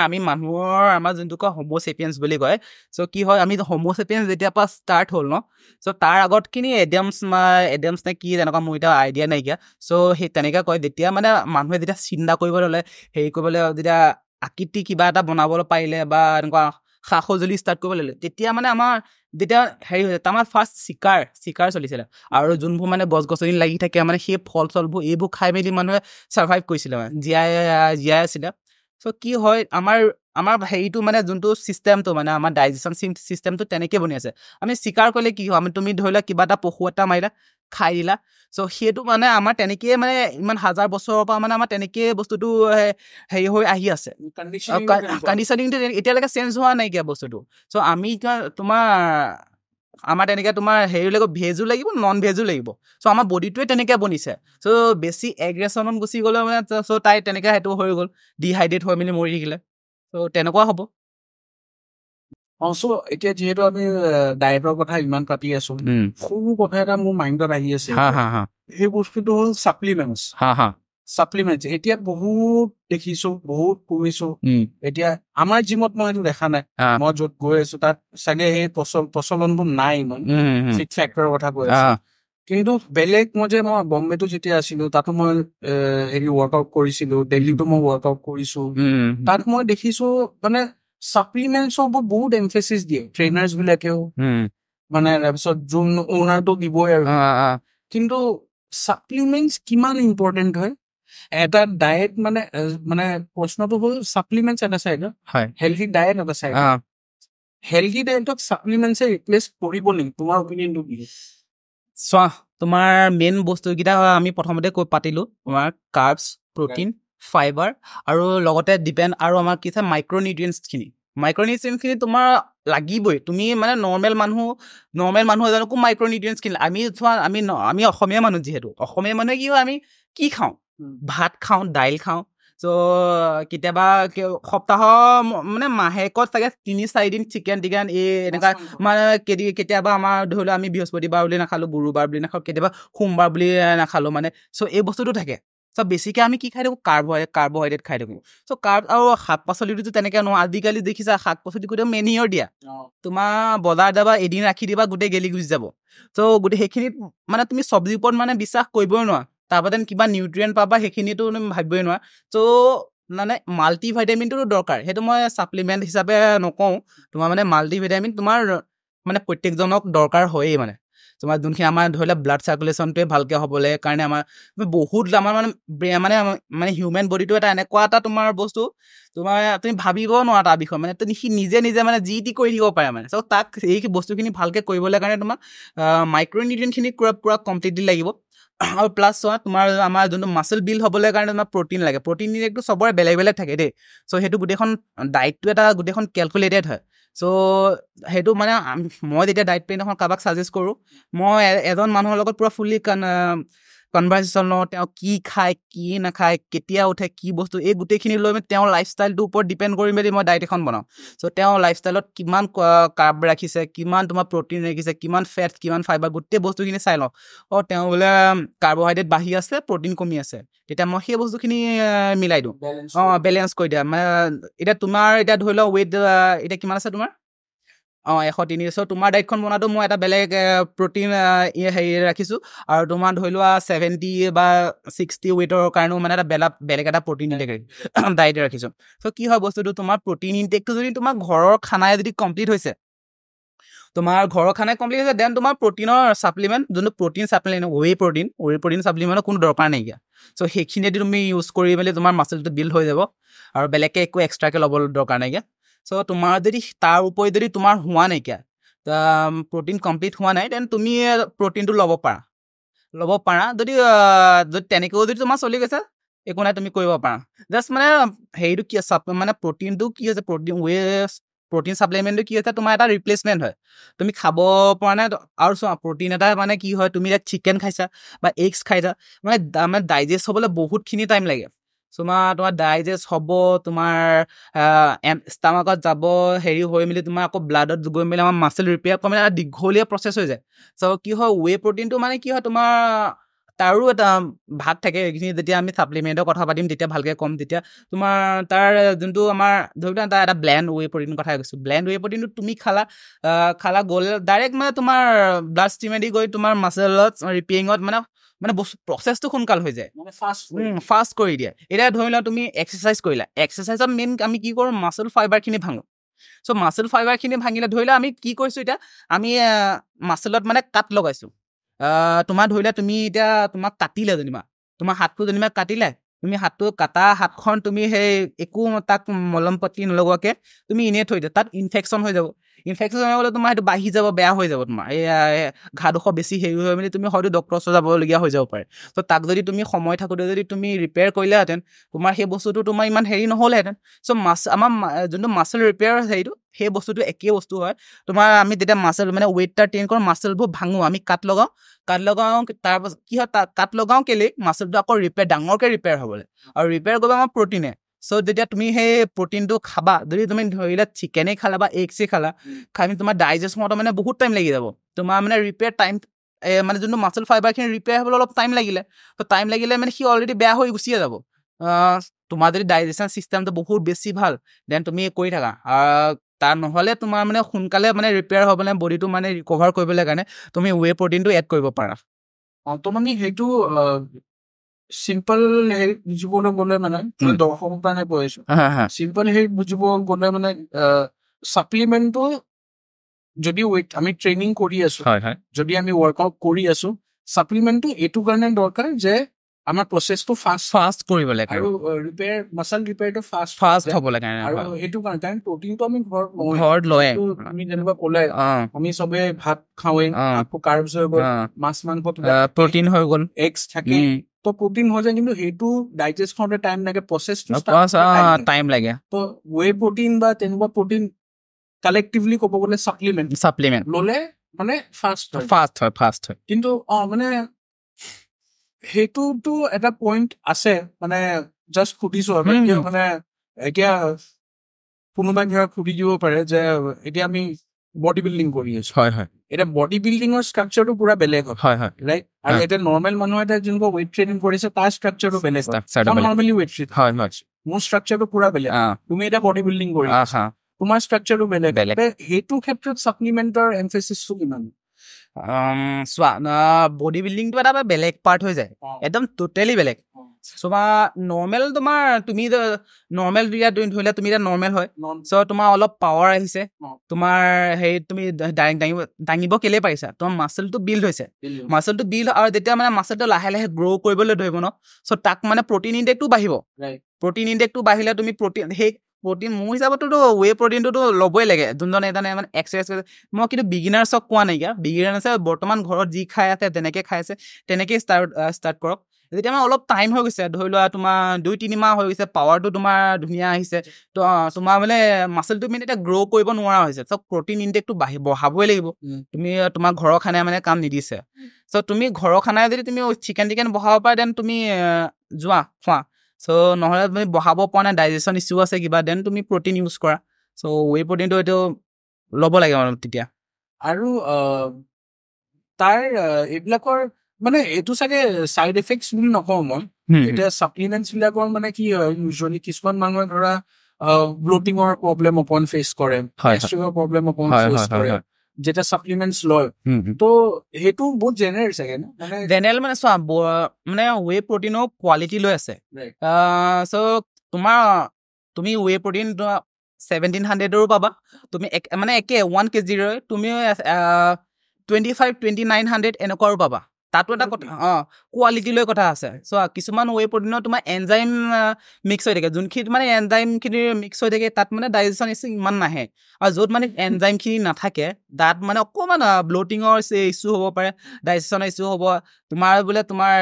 আমি মানুহৰ আমাৰ যোনটো কয় হোমোচেপিয়েন্স বুলি কয় চ' কি হয় আমি হোমোচেপিয়েন্স যেতিয়াৰ পৰা ষ্টাৰ্ট হ'ল ন চ' তাৰ আগতখিনি এডামছ নে কি তেনেকুৱা মোৰ এতিয়া আইডিয়া নাইকিয়া চ' সেই তেনেকৈ কয় যেতিয়া মানে মানুহে যেতিয়া চিন্তা কৰিবলৈ হ'লে হেৰি কৰিবলৈ যেতিয়া আকৃতি কিবা এটা বনাবলৈ পাৰিলে বা এনেকুৱা সা সঁজুলি ষ্টাৰ্ট কৰিব ল'লে তেতিয়া মানে আমাৰ যেতিয়া হেৰি হৈছে আমাৰ ফাৰ্ষ্ট চিকাৰ চলিছিলে আৰু যোনবোৰ মানে গছ গছনি লাগি থাকে মানে সেই ফল চলবোৰ এইবোৰ খাই মেলি মানুহে ছাৰ্ভাইভ কৰিছিলে মানে জীয়াই আছিলে চ' কি হয় আমাৰ আমাৰ হেৰিটো মানে যোনটো চিষ্টেমটো মানে আমাৰ ডাইজেশ্যন চিষ্টেমটো তেনেকৈ বনি আছে আমি চিকাৰ কৰিলে কি হয় আমি তুমি ধৰি লোৱা কিবা এটা পশু এটা মাৰিলা খাই দিলা চ' সেইটো মানে আমাৰ তেনেকেই মানে ইমান হাজাৰ বছৰৰ পৰা মানে আমাৰ তেনেকেই বস্তুটো হেৰি হৈ আহি আছে কণ্ডিশ্যনিংটো এতিয়ালৈকে চেঞ্জ হোৱা নাইকিয়া বস্তুটো চ' আমি এতিয়া তোমাৰ আমাৰ তেনেকৈ তোমাৰ হেৰি লাগিব ভেজো লাগিব নন ভেজো লাগিব চ' আমাৰ বডিটোৱে তেনেকৈ বনিছে চ' বেছি এগ্ৰেশ্যনত গুচি গ'লে মানে চ' তাই তেনেকৈ সেইটো হৈ গ'ল ডিহাইড্ৰেট হৈ মেলি মৰি থাকিলে চ' তেনেকুৱা হ'ব এতিয়া যিহেতু আমি ডায়েটৰ কথা ইমান পাতি আছো সৰু কথা এটা মোৰ মাইণ্ডত আহি আছে সেই বস্তুটো হ'ল ছাপ্লিমেণ্টছ এতিয়া বহুত দেখিছো বহুত পঢ়িছো এতিয়া আমাৰ জিমত মই এইটো দেখা নাই মই য'ত গৈ আছো তাত চাগে সেই প্ৰচলনবোৰ নাই ইমান ফিট ফেক্টৰৰ কথা কৈ আছো কিন্তু বেলেগ মই বম্বেটো যেতিয়া আছিলো তাতো মই হেৰি ৱৰ্কআউট কৰিছিলো দিল্লীতো মই ৱৰ্কআউট কৰিছো তাত মই দেখিছো মানে ছাপ্লিমেণ্টছৰ ওপৰত বহুত এমফেচিছ দিয়ে ট্ৰেইনাৰ্ছ বিলাকেও মানে তাৰপিছত যোন অ'নাৰটো দিবই আৰু কিন্তু ছাপ্লিমেণ্টছ কিমান ইম্পৰ্টেণ্ট হয় এটা ডায়েট মানে প্ৰশ্নটো হ'ল ছাপ্লিমেণ্টছ এটা চাইড হেল্থি ডায়েট এটা চাইড হেল্থি ডায়েটক ছাপ্লিমেণ্টছে ৰিপ্লেচ কৰিব নেকি তোমাৰ অপিনিয়নটো কি চোৱা তোমাৰ মেইন বস্তুকেইটা আমি প্ৰথমতে পাতিলোঁ তোমাৰ কাৰ্বছ প্ৰটিন ফাইবাৰ আৰু লগতে ডিপেণ্ড আৰু আমাৰ কি আছে মাইক্ৰনিউট্ৰিয়েণ্টছখিনি তোমাৰ লাগিবই তুমি মানে নৰ্মেল মানুহ এজনকো মাইক্ৰনিউট্ৰিয়েণ্টছখিনি আমি চোৱা আমি অসমীয়া মানুহ যিহেতু অসমীয়া মানুহে কি হয় আমি কি খাওঁ ভাত খাওঁ দাইল খাওঁ চ' কেতিয়াবা সপ্তাহৰ মানে মাহেকত চাগে 3-4 দিন চিকেন এনেকুৱা মানে কেতিয়াবা আমাৰ ধৰি লোৱা আমি বৃহস্পতিবাৰ বুলি নাখালো গুৰুবাৰ বুলি নাখাওঁ কেতিয়াবা সোমবাৰ বুলি নাখালো মানে চ' এই বস্তুটো থাকে চ' বেছিকৈ আমি কি খাই থাকোঁ কাৰ্বহাইড্ৰেট খাই থাকোঁ চ' কাৰ্ব আৰু শাক পাচলিটো তেনেকৈ নহয় আজিকালি দেখিছা শাক পাচলি গোটেই মেনিয়ৰ দিয়া তোমাৰ বজাৰ যাবা এদিন ৰাখি দিবা গোটেই গেলি গুচি যাব চ' গোটেই সেইখিনিত মানে তুমি চব্জিৰ ওপৰত মানে বিশ্বাস কৰিবই নোৱাৰা তাৰপৰা কিবা নিউট্ৰিয়েণ্ট পাবা সেইখিনিতো তুমি ভাবিবই নোৱাৰা চ' মানে মাল্টি ভিটামিনটোতো দৰকাৰ সেইটো মই ছাপ্লিমেণ্ট হিচাপে নকওঁ তোমাৰ মানে মাল্টি ভিটামিন তোমাৰ মানে প্ৰত্যেকজনক দৰকাৰ হয়েই মানে তোমাৰ যোনখিনি আমাৰ ধৰি লোৱা ব্লাড চাৰ্কুলেশ্যনটোৱে ভালকৈ হ'বলৈ কাৰণে আমাৰ বহুত আমাৰ মানে হিউমেন বডিটো এটা এনেকুৱা এটা তোমাৰ বস্তু তোমাৰ তুমি ভাবিব নোৱাৰা তাৰ বিষয়ে মানে তুমি নিজে মানে যি টি কৰি থাকিব পাৰে মানে চ' তাক এই বস্তুখিনি ভালকৈ কৰিবলৈ কাৰণে তোমাক মাইক্ৰনিউট্ৰিয়েণ্টখিনি পুৰা কমপ্লিটলি লাগিব আৰু প্লাছ চোৱা তোমাৰ আমাৰ যোনটো মাচল বিল্ড হ'বলৈ কাৰণে তোমাৰ প্ৰটিন লাগে প্ৰটিন ইনটেকটো চবৰে বেলেগ থাকে দেই চ' সেইটো গোটেইখন ডায়েটটো এটা গোটেইখন কেলকুলেটেড হয় চ' সেইটো মানে মই যেতিয়া ডায়েট প্লেন এখন কাৰোবাক ছাজেষ্ট কৰোঁ মই এজন মানুহৰ লগত পুৰা ফুল্লি কনভাৰ্চেশ্যন লওঁ তেওঁ কি খায় কি নাখায় কেতিয়া উঠে কি বস্তু এই গোটেইখিনি লৈ মেলি তেওঁৰ লাইফষ্টাইলটোৰ ওপৰত ডিপেণ্ড কৰি মেলি মই ডায়েট এখন বনাওঁ চ' তেওঁৰ লাইফষ্টাইলত কিমান কাৰ্ব ৰাখিছে কিমান তোমাৰ প্ৰটিন ৰাখিছে কিমান ফেট কিমান ফাইবাৰ গোটেই বস্তুখিনি চাই লওঁ তেওঁ বোলে কাৰ্বহাইড্ৰেট বাঢ়ি আছে প্ৰটিন কমি আছে তেতিয়া মই সেই বস্তুখিনি মিলাই দিওঁ বেলেঞ্চ কৰি দিয়া মানে এতিয়া তোমাৰ এতিয়া ধৰি লোৱা ৱেইট এতিয়া কিমান আছে তোমাৰ 103 চ' তোমাৰ ডায়েটখন বনাতো মই এটা বেলেগ প্ৰটিন হেৰি ৰাখিছোঁ আৰু তোমাৰ ধৰি লোৱা 70 বা 60 ৱেইটৰ কাৰণেও মানে এটা বেলেগ এটা প্ৰটিন ইনটেক ডায়েট ৰাখিছোঁ চ' কি হয় বস্তুটো তোমাৰ প্ৰটিন ইনটেকটো যদি তোমাৰ ঘৰৰ খানাই যদি কমপ্লিট হৈছে দেন তোমাৰ প্ৰটিনৰ ছাপ্লিমেণ্ট যোনটো প্ৰটিন ছাপ্লিমেণ্ট ৱে প্ৰটিন ছাপ্লিমেণ্টৰ কোনো দৰকাৰ নাইকিয়া চ' সেইখিনি যদি তুমি ইউজ কৰি মেলি তোমাৰ মাচলটো বিল্ড হৈ যাব আৰু বেলেগকৈ একো এক্সট্ৰাকৈ ল'ব দৰকাৰ নাইকিয়া চ' তোমাৰ যদি তাৰ উপৰি যদি তোমাৰ হোৱা নাইকিয়া প্ৰটিন কমপ্লিট হোৱা নাই দেন তুমি প্ৰটিনটো ল'ব পাৰা যদি তেনেকৈও যদি তোমাৰ চলি গৈছে একো নাই তুমি কৰিব পাৰা জাষ্ট মানে হেৰিটো কি মানে প্ৰটিনটো কি হৈছে প্ৰটিন ছাপ্লিমেণ্টটো কি হৈছে তোমাৰ এটা ৰিপ্লেচমেণ্ট হয় তুমি খাব পৰা নাই আৰু চোৱা প্ৰটিন এটা মানে কি হয় তুমি এতিয়া চিকেন খাইছা বা এগছ খাইছা মানে ডাইজেষ্ট হ'বলৈ বহুতখিনি টাইম লাগে তোমাৰ ডাইজেষ্ট হ'ব তোমাৰ ষ্টামাকত যাব হেৰি হৈ মেলি তোমাৰ আকৌ ব্লাডত গৈ মেলি আমাৰ মাচল ৰিপেয়াৰ কৰি মেলি এটা দীঘলীয়া প্ৰচেছ হৈ যায় চ' কি হয় ৱে প্ৰটিনটো মানে কি হয় তোমাৰ তাৰো এটা ভাগ থাকে এইখিনি যেতিয়া আমি ছাপ্লিমেণ্টৰ কথা পাতিম তেতিয়া ভালকৈ ক'ম তেতিয়া তোমাৰ তাৰ যোনটো আমাৰ ধৰি লোৱা এটা ব্লেণ্ড ৱে প্ৰটিনৰ কথা কৈছোঁ ব্লেণ্ড ৱে প্ৰটিনটো তুমি খালা গ'ল ডাইৰেক্ট মানে তোমাৰ ব্লাড ষ্টিমেদি গৈ তোমাৰ মাচলত ৰিপেয়াৰিঙত মানে বস্তু প্ৰচেছটো সোনকাল হৈ যায় ফাষ্ট কৰি দিয়ে এতিয়া ধৰি লোৱা তুমি এক্সাৰচাইজ কৰিলা এক্সাৰচাইজত মেইন আমি কি কৰোঁ মাচল ফাইবাৰখিনি ভাঙোঁ চ' মাচল ফাইবাৰখিনি ভাঙিলে ধৰি লোৱা আমি কি কৰিছোঁ এতিয়া আমি মাচলত মানে কাট লগাইছোঁ তোমাৰ ধৰি লোৱা তুমি এতিয়া তোমাক কাটিলে যেনিবা তোমাৰ হাতটো যেনিবা কাটিলে তুমি হাতটো কাটা হাতখন তুমি সেই একো তাক মলম পাতি নলগোৱাকে তুমি এনেই থৈ দিয়া তাত ইনফেকশ্যন হৈ যাব ইনফেকশ্যন হৈ গ'লে তোমাৰ সেইটো বাঢ়ি যাব বেয়া হৈ যাব তোমাৰ এই ঘাঁডোখৰ বেছি হেৰি হৈ মেলি তুমি হয়তো ডক্টৰৰ ওচৰত যাবলগীয়া হৈ যাব পাৰে তো তাক যদি তুমি সময় থাকোঁতে যদি তুমি ৰিপেয়াৰ কৰিলেহেঁতেন তোমাৰ সেই বস্তুটো তোমাৰ ইমান হেৰি নহ'লেহেঁতেন চ' আমাৰ যোনটো মাছল ৰিপেয়াৰ হেৰিটো সেই বস্তুটো একেই বস্তু হয় তোমাৰ আমি যেতিয়া মাছল মানে ৱেইটটা ট্ৰেইন কৰোঁ মাছলবোৰ ভাঙো আমি কাট লগাওঁ তাৰপাছত কি হয় কাট লগাওঁ কেলেই মাছলটো আকৌ ডাঙৰকৈ ৰিপেয়াৰ হ'বলৈ আৰু ৰিপেয়াৰ কৰিব আমাৰ প্ৰটিনে চ' যেতিয়া তুমি সেই প্ৰটিনটো খাবা যদি তুমি ধৰিলে চিকেনেই খালা বা এগছেই খালা খাই তোমাৰ ডাইজেষ্ট হওঁতে মানে বহুত টাইম লাগি যাব তোমাৰ মানে ৰিপেয়াৰ টাইম মানে যোনটো মাছল ফাইবাৰখিনি ৰিপেয়াৰ হ'বলৈ অলপ টাইম লাগিলে তো টাইম লাগিলে মানে সি অলৰেডি বেয়া হৈ গুচিয়ে যাব তোমাৰ যদি ডাইজেশ্যন চিষ্টেমটো বহুত বেছি ভাল দেন তুমি কৰি থাকা তাৰ নহ'লে তোমাৰ মানে সোনকালে মানে ৰিপেয়াৰ হ'বলৈ বডিটো মানে ৰিকভাৰ কৰিবলৈ কাৰণে তুমি ৱে প্ৰটিনটো এড কৰিব পাৰা তো মানে সেইটো চিম্পল হেৰি বুজিবলৈ গ'লে মানে দৰ্শকৰ কাৰণে কৈ আছো চিম্পল হেৰি বুজিব গ'লে মানে ছাপ্লিমেণ্টটো যদি আমি ট্ৰেইনিং কৰি আছো যদি আমি ৱৰ্কআউট কৰি আছো ছাপ্লিমেণ্টটো এইটো কাৰণে দৰকাৰ যে আমাৰ প্ৰচেছটো ফাষ্ট কৰিব লাগে আৰু ৰিপেয়াৰ মাছল ৰিপেয়াৰটো ফাষ্ট হ'ব লাগে আৰু সেইটো কাৰণ প্ৰটিনটো আমি ঘৰত লয় তুমি যেনেকুৱা ক'লে আমি চবে ভাত খাওঁৱে আকৌ কাৰ্বছ হৈ গ'ল মাছ মাংস প্ৰটিন হৈ গ'ল এগছ থাকে তো প্ৰটিন হৈ যায় কিন্তু সেইটো ডাইজেষ্ট কৰোঁতে টাইম লাগে প্ৰচেছটো টাইম লাগে তো ৱে প্ৰটিন বা তেনেকুৱা প্ৰটিন কালেক্টিভলি ক'ব গ'লে ছাপ্লিমেণ্ট ল'লে মানে ফাষ্ট হয় কিন্তু মানে সেইটোতো এটা পইণ্ট আছে মানে জাষ্ট সুধিছো আৰু মানে এতিয়া কোনোবাই সুধি দিব পাৰে যে এতিয়া আমি বডি বিল্ডিং কৰি আছো এতিয়া বডি বিল্ডিঙৰ ষ্ট্ৰাকচাৰটো পুৰা বেলেগ হয় ৰাইট আৰু এতিয়া নৰ্মেল মানুহ এটা যোনবোৰ ৱেইট ট্ৰেইনিং কৰিছে তাৰ ষ্ট্ৰাকচাৰটো বেলেগ নৰ্মেলি ৱেইট ট্ৰেইন মোৰ ষ্ট্ৰাকচাৰটো পুৰা বেলেগ তুমি এতিয়া বডি বিল্ডিং কৰি আছা তোমাৰ ষ্ট্ৰাকচাৰটো বেলেগ সেইটো ক্ষেত্ৰত ছাপ্লিমেণ্টৰ এমফেচিছটো কিমান চোৱা বডি বিল্ডিংটো এটা বেলেগ পাৰ্ট হৈ যায় একদম টোটেলি বেলেগ চোৱা নৰ্মেল তোমাৰ তুমি নৰ্মেল ধৰিলে তুমি এতিয়া নৰ্মেল হয় চ' তোমাৰ অলপ পাৱাৰ আহিছে তোমাৰ হেৰি তুমি দাঙিব কেলে পাৰিছা তোমাৰ মাচলটো বিল্ড হৈছে মাচলটো বিল্ড আৰু যেতিয়া মানে মাচলটো লাহে লাহে গ্ৰ' কৰিবলৈ ধৰিব ন চ' তাক মানে প্ৰটিন ইনটেকটো বাঢ়িব প্ৰটিন ইনটেকটো বাঢ়িলে তুমি প্ৰটিন মোৰ হিচাপততো ৱে প্ৰটিনটোতো ল'বই লাগে যোনজনে এজনে মানে এক্সাৰচাইজ কৰিছে মই কিন্তু বিগিনাৰ্ছক কোৱা নাইকিয়া বিগিনাৰ্ছে বৰ্তমান ঘৰত যি খাই আছে তেনেকৈ খাই আছে তেনেকেই ষ্টাৰ্ট কৰক যেতিয়া মানে অলপ টাইম হৈ গৈছে ধৰি লোৱা তোমাৰ 2-3 মাহ হৈ গৈছে পাৱাৰটো তোমাৰ ধুনীয়া আহিছে তো তোমাৰ মানে মাচলটো মানে এতিয়া গ্ৰ' কৰিব নোৱাৰা হৈছে চ' প্ৰটিন ইনটেকটো বঢ়াবই লাগিব তুমি তোমাৰ ঘৰৰ খানাই মানে কাম নিদিছে চ' তুমি ঘৰৰ খানাই যদি তুমি চিকেন বঢ়াব পাৰা দেন তুমি যোৱা খোৱা চ' নহ'লে তুমি বঢ়াব পৰা নাই ডাইজেশ্যন ইছ্যু আছে কিবা দেন তুমি প্ৰটিন ইউজ কৰা চ' ৱে প্ৰটিনটো এইটো ল'ব লাগে মানে তেতিয়া আৰু তাৰ এইবিলাকৰ মানে এইটো চাগে চাইড এফেক্টছ বুলি নকওঁ মই এতিয়া ছাপ্লিমেণ্টছ বিলাকৰ মানে কি হয় ইউজুৱেলি কিছুমান মানুহে ধৰা ব্লটিঙৰ প্ৰব্লেম অকণ ফেচ কৰে গেষ্ট্ৰিকৰ প্ৰব্লেম অকণ ফেচ কৰে যেতিয়া ছাপ্লিমেণ্টছ লয় তো সেইটো বহুত জেনেৰেল চাগে জেনেৰেল মানে চোৱা মানে ৱে প্ৰটিনৰ কোৱালিটি লৈ আছে চ' তুমি ৱে প্ৰটিন 1700ৰো পাবা তুমি মানে একে 1 kg তুমি 25-2900 এনেকুৱাৰো পাবা তাতো এটা কথা কোৱালিটি লৈ কথা আছে চ' কিছুমান ৱে প্ৰটিনৰ তোমাৰ এনজাইম মিক্স হৈ থাকে যোনখিনি মানে এনজাইমখিনি মিক্স হৈ থাকে তাত মানে ডাইজেশ্যন ইমান নাহে আৰু য'ত মানে এনজাইমখিনি নাথাকে তাত মানে অকণমান ব্লটিঙৰ ইছ্যু হ'ব পাৰে ডাইজেশ্যনৰ ইছ্যু হ'ব তোমাৰ বোলে তোমাৰ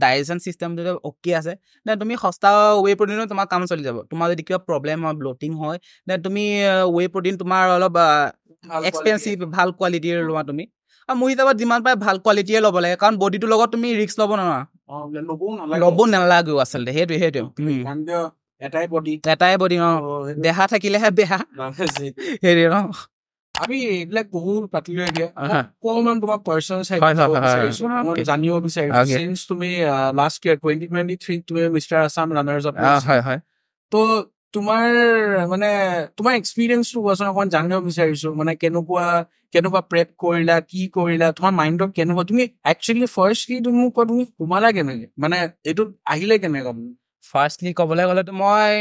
ডাইজেশ্যন চিষ্টেমটো অ'কে আছে দেন তুমি সস্তা ৱে প্ৰটিনো তোমাৰ কাম চলি যাব তোমাৰ যদি কিবা প্ৰব্লেম হয় ব্লটিং হয় দেন তুমি ৱে প্ৰটিন তোমাৰ অলপ এক্সপেঞ্চিভ ভাল কোৱালিটিৰ লোৱা তুমি আৰু মোৰ হিচাপত যিমান পাৰে ভাল কোৱালিটিয়ে ল'ব লাগে কাৰণ বডিটোৰ লগত তুমি ৰিস্ক ল'ব নোৱাৰা ল'ব নালাগেও আচলতে সেইটোৱে এটাই বডি দেহা থাকিলেহে বেহা হেৰি ন আমি এইবিলাক বহুত পাতিলো এতিয়া অকণমান তোমাক পাৰ্চনেল চাইড জানিব বিচাৰিছো সিন্স তুমি লাষ্ট ইয়াৰ 2023 তুমি মিষ্টাৰ আছাম ৰানাৰ্ছ আপ তো তোমাৰ মানে তোমাৰ এক্সপিৰিয়েঞ্চটো কোৱাচোন অকণমান জানিব বিচাৰিছো মানে কেনেকুৱা প্ৰেপ কৰিলা কি কৰিলা তোমাৰ মাইণ্ডত কেনেকুৱা তুমি একচুৱেলি ফাৰ্ষ্টলি তুমি সোমালা কেনেকে মানে এইটোত আহিলে কেনেকুৱা ফাৰ্ষ্টলি ক'বলৈ গ'লেতো মই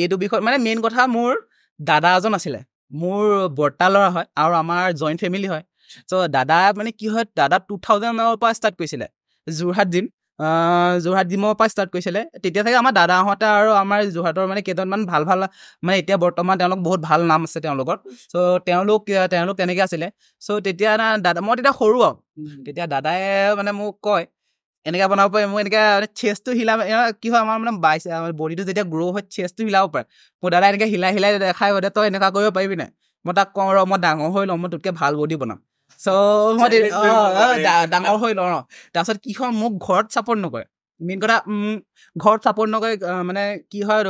এইটো বিষয়ত মানে মেইন কথা মোৰ দাদা এজন আছিলে মোৰ বৰ্তা ল'ৰা হয় আৰু আমাৰ জইণ্ট ফেমিলি হয় চ' দাদা মানে কি হয় দাদা 2000 পৰা ষ্টাৰ্ট কৰিছিলে যোৰহাট জিম যোৰহাট জিমৰ পৰা ষ্টাৰ্ট কৰিছিলে তেতিয়া চাগে আমাৰ দাদাহঁতে আৰু আমাৰ যোৰহাটৰ মানে কেইজনমান ভাল ভাল মানে এতিয়া বৰ্তমান তেওঁলোক বহুত ভাল নাম আছে তেওঁলোকৰ চ' তেওঁলোক তেনেকৈ আছিলে চ' তেতিয়া দাদা মই তেতিয়া সৰু আৰু তেতিয়া দাদাই মানে মোক কয় এনেকৈ বনাব পাৰে মোৰ এনেকৈ মানে চেষ্টটো হিলাব কি হয় আমাৰ মানে বডিটো যেতিয়া গ্ৰ' হয় চেষ্টটো হিলাব পাৰে মোৰ দাদাই এনেকৈ হিলাই দেখাই বোলে তই এনেকুৱা কৰিব পাৰিবি নাই মই তাক কওঁ ৰ মই ডাঙৰ হৈ লওঁ মই তোতকৈ ভাল বডি বনাম চ' মই ডাঙৰ হৈ লওঁ তাৰপিছত কি হয় মোক ঘৰত ছাপৰ্ট নকৰে মেইন কথা ঘৰত ছাপৰ্ট নকৰে মানে কি হয়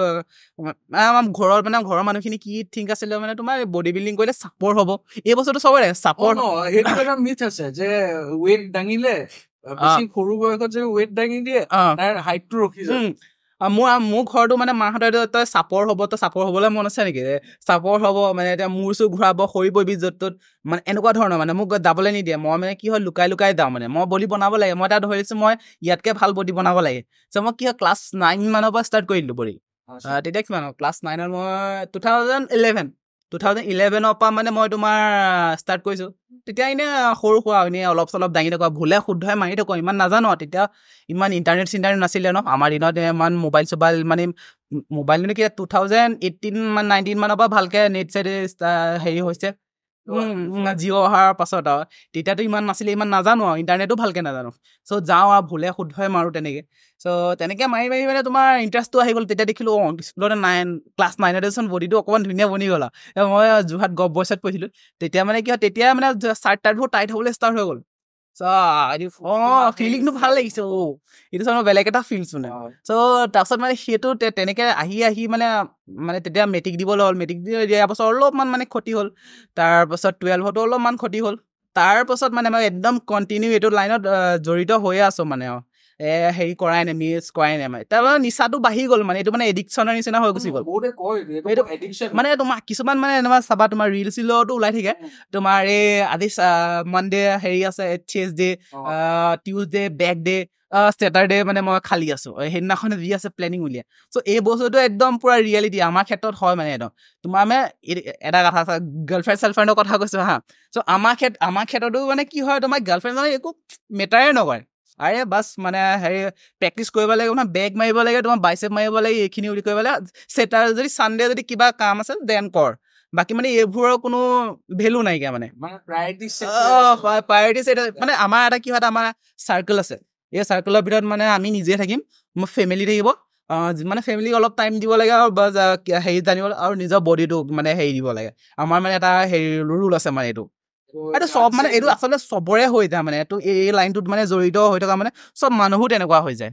আমাৰ ঘৰৰ মানুহখিনি কি থিংক আছিলে মানে তোমাৰ বডি বিল্ডিং কৰিলে চাপৰ হ'ব এই বস্তুটো চবৰে চাপৰ সেইটো এটা মিথ আছে যে ৱেইট দাঙিলে বেছি সৰু বয়সত যে ৱেইট দাঙি দিয়ে তাৰ হাইটটো ৰখি যায় মোৰ ঘৰটো মানে মাহঁতে তই চাপৰ হ'বলৈ মন আছে নেকি চাপৰ হ'ব মানে এতিয়া মূৰ চুৰ ঘূৰাব সৰি পৰিবি য'ত ত'ত মানে এনেকুৱা ধৰণৰ মানে মোক যাবলৈ নিদিয়ে মই মানে কি হয় লুকাই যাওঁ মানে মই বডি বনাব লাগে মই তাত ধৰিছোঁ মই ইয়াতকৈ ভাল বডি বনাব লাগে চ' মই কি হয় ক্লাছ 9 মানৰ পৰা ষ্টাৰ্ট কৰি দিলোঁ বডি তেতিয়া কিমান ক্লাছ 9ত মই 2011ৰ পৰা মানে মই তোমাৰ ষ্টাৰ্ট কৰিছোঁ তেতিয়া এনেই সৰু সুৰা এনেই অলপ চলপ দাঙি থকা ভুলে শুদ্ধই মাৰি থাকোঁ ইমান নাজানো তেতিয়া ইমান ইণ্টাৰনেট নাছিলে ন আমাৰ দিনত ইমান মোবাইল মানে মোবাইল কি 2018-19 মানৰ পৰা ভালকৈ নেট চেট হেৰি হৈছে জিঅ' অহাৰ পাছত আৰু তেতিয়াতো ইমান নাছিলে ইমান নাজানো আৰু ইণ্টাৰনেটো ভালকৈ নাজানো চ' যাওঁ আৰু ভুলে শুদ্ধই মাৰোঁ তেনেকৈ চ' তেনেকৈ মাৰি মানে তোমাৰ ইণ্টাৰেষ্টটো আহি গ'ল তেতিয়া দেখিলোঁ স্কুলতে ক্লাছ 9তে চোন বডিটো অকণমান ধুনীয়া বনি গ'ল আৰু মই যোৰহাট গভ বইচত পঢ়িছিলোঁ তেতিয়া মানে কি হয় তেতিয়া মানে চাৰ্ট টাৰ্টবোৰ টাইট হ'বলৈ ষ্টাৰ্ট হৈ গ'ল ফিলিংটো ভাল লাগিছে এইটো চাই মই বেলেগ এটা ফিল্ডছ মানে চ' তাৰপিছত মানে সেইটো তেনেকৈ আহি মানে তেতিয়া মেট্ৰিক দিবলৈ হ'ল মেট্ৰিক দিয়াৰ পাছত অলপমান মানে ক্ষতি হ'ল তাৰপাছত 12তো অলপমান ক্ষতি হ'ল তাৰপাছত মানে মই একদম কণ্টিনিউ এইটো লাইনত জড়িত হৈয়ে আছোঁ মানে হেৰি কৰাই নাই মিছ কৰাই নাই মানে তাৰপৰা নিচাটো বাঢ়ি গ'ল মানে এইটো মানে এডিকশ্যনৰ নিচিনা হৈ গুচি গ'ল মানে তোমাৰ কিছুমান মানে এনেকুৱা চাবা তোমাৰ ৰিল চিলতো ওলাই থাকে তোমাৰ এই আজি মানডে হেৰি আছে Tuesday Tuesday back day Saturday মানে মই খালী আছোঁ সেইদিনাখনে যি আছে প্লেনিং উলিয়াই চ' এই বস্তুটো একদম পুৰা ৰিয়েলিটি আমাৰ ক্ষেত্ৰত হয় মানে একদম তোমাৰ মানে এটা কথা আছে গাৰ্লফ্ৰেণ্ডৰ কথা কৈছোঁ হা চ' আমাৰ ক্ষেত্ৰতো মানে কি হয় তোমাৰ গাৰ্লফ্ৰেণ্ড মানে একো মেটাৰে নকৰে আৰে বাছ মানে হেৰি প্ৰেক্টিচ কৰিব লাগে তোমাৰ বেগ মাৰিব লাগে তোমাৰ বাইচেপ মাৰিব লাগে এইখিনি উলি কৰিব লাগে যদি ছানডে যদি কিবা কাম আছে দেন কৰ বাকী মানে এইবোৰৰ কোনো ভেলু নাইকিয়া মানে প্ৰায়ৰিটিজ মানে আমাৰ এটা কি হয় আমাৰ চাৰ্কেল আছে এই চাৰ্কেলৰ ভিতৰত মানে আমি নিজে থাকিম মোৰ ফেমিলি থাকিব মানে ফেমিলিক অলপ টাইম দিব লাগে আৰু হেৰি জানিব আৰু নিজৰ বডিটো মানে হেৰি দিব লাগে আমাৰ মানে এটা হেৰি ৰুল আছে মানে এইটো চব মানে এইটো আচলতে চবৰে হৈ যায় মানে এইটো এই লাইনটোত মানে জড়িত হৈ থকা মানে চব মানুহো তেনেকুৱা হৈ যায়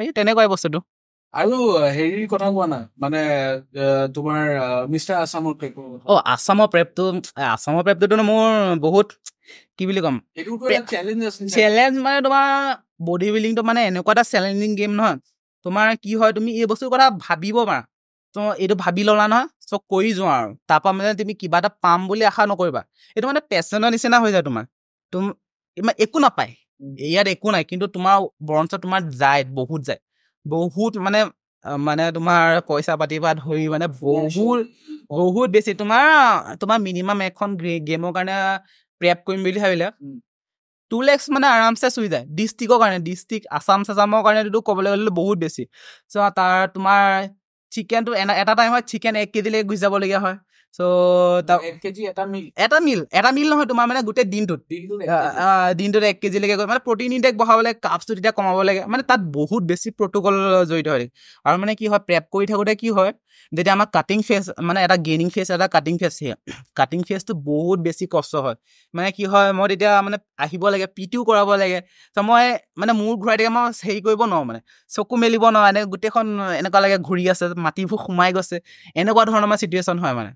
এই তেনেকুৱাই বস্তুটো আৰু হেৰিৰ কথা কোৱা নাই মানে তোমাৰ মিষ্টাৰ আছামৰ প্ৰেপ আছামৰ প্ৰেপটোতো মোৰ বহুত কি বুলি ক'ম চেলেঞ্জ মানে তোমাৰ বডি বিল্ডিংটো মানে এনেকুৱা এটা চেলেঞ্জিং গেম নহয় তোমাৰ কি হয় তুমি এই বস্তুৰ কথা ভাবিব পাৰা তো এইটো ভাবি ল'লা নহয় চ' কৰি যোৱা আৰু তাৰপৰা মানে তুমি কিবা এটা পাম বুলি আশা নকৰিবা এইটো মানে পেচনৰ নিচিনা হৈ যায় তোমাৰ একো নাপায় ইয়াত একো নাই কিন্তু তোমাৰ বৰঞ্চ তোমাৰ বহুত মানে তোমাৰ পইচা পাতিৰ পৰা ধৰি মানে বহুত বেছি তোমাৰ মিনিমাম এখন গেমৰ কাৰণে প্ৰেপ কৰিম বুলি ভাবিলে 2 lakhs মানে আৰামছে চুই যায় ডিষ্ট্ৰিক্টৰ আছামৰ কাৰণেতো ক'বলৈ গ'লে বহুত বেছি চ' তাৰ তোমাৰ চিকেনটো এটা টাইমত চিকেন 1 kg লৈকে গুচি যাবলগীয়া হয় চ' 1 kg এটা মিল নহয় তোমাৰ মানে গোটেই দিনটোত 1 kg লৈকে গৈ মানে প্ৰটিন ইনটেক বঢ়াব লাগে কাৰ্বছটো তেতিয়া কমাব লাগে মানে তাত বহুত বেছি প্ৰট'কল জড়িত হয় আৰু মানে কি হয় প্ৰেপ কৰি থাকোঁতে কি হয় যেতিয়া আমাৰ কাটিং ফেজ মানে এটা গেইনিং ফেজ এটা কাটিং ফেজটো বহুত বেছি কষ্ট হয় মানে কি হয় মই তেতিয়া মানে আহিব লাগে পিটিও কৰাব লাগে ত' মই মানে মূৰ ঘূৰাই থাকে মই হেৰি কৰিব নোৱাৰোঁ মানে চকু মেলিব নোৱাৰোঁ এনেকৈ গোটেইখন এনেকুৱা লাগে ঘূৰি আছে মাটিবোৰ সোমাই গৈছে এনেকুৱা ধৰণৰ মানে চিটুৱেশ্যন হয় মানে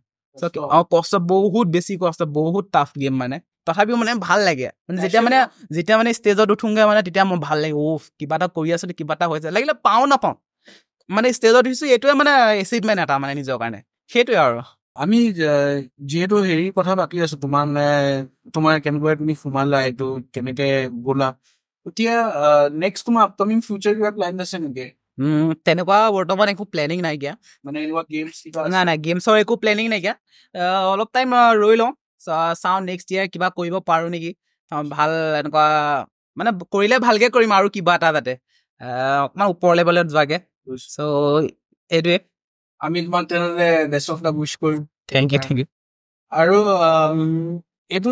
কষ্ট বহুত বেছি কষ্ট বহুত টাফ গেম মানে তথাপিও মানে ভাল লাগে মানে যেতিয়া মানে ষ্টেজত উঠোংগে মানে তেতিয়া মোৰ ভাল লাগে কিবা এটা কৰি আছোঁ কিবা এটা হৈছে লাগিলে পাওঁ নাপাওঁ মানে ষ্টেজত উঠিছোঁ এইটোৱে মানে এচিভমেণ্ট এটা মানে নিজৰ কাৰণে সেইটোৱে আৰু আমি যিহেতু হেৰি কথা পাতি আছো তোমাৰ কেনেকৈ তুমি সোমালা এইটো কেনেকে গ'লা এতিয়া নেক্সট তোমাৰ আপকামিং ফিউচাৰ কিবা প্লেন আছে নেকি তেনেকুৱা বৰ্তমান একো প্লেনিং নাইকিয়া মানে এনেকুৱা গেমছ নাই গেমছৰ একো প্লেনিং নাইকিয়া অলপ টাইম ৰৈ লওঁ চাওঁ নেক্সট ইয়াৰ কিবা কৰিব পাৰোঁ নেকি ভাল এনেকুৱা মানে কৰিলে ভালকে কৰিম আৰু কিবা এটা যাতে অকণমান ওপৰ লেভেলত যোৱাকে চ' এইটোৱে আমি তোমাক তেনেহ'লে বেষ্ট অফ দ্য উইচ কৰিম থেংক ইউ আৰু এইটো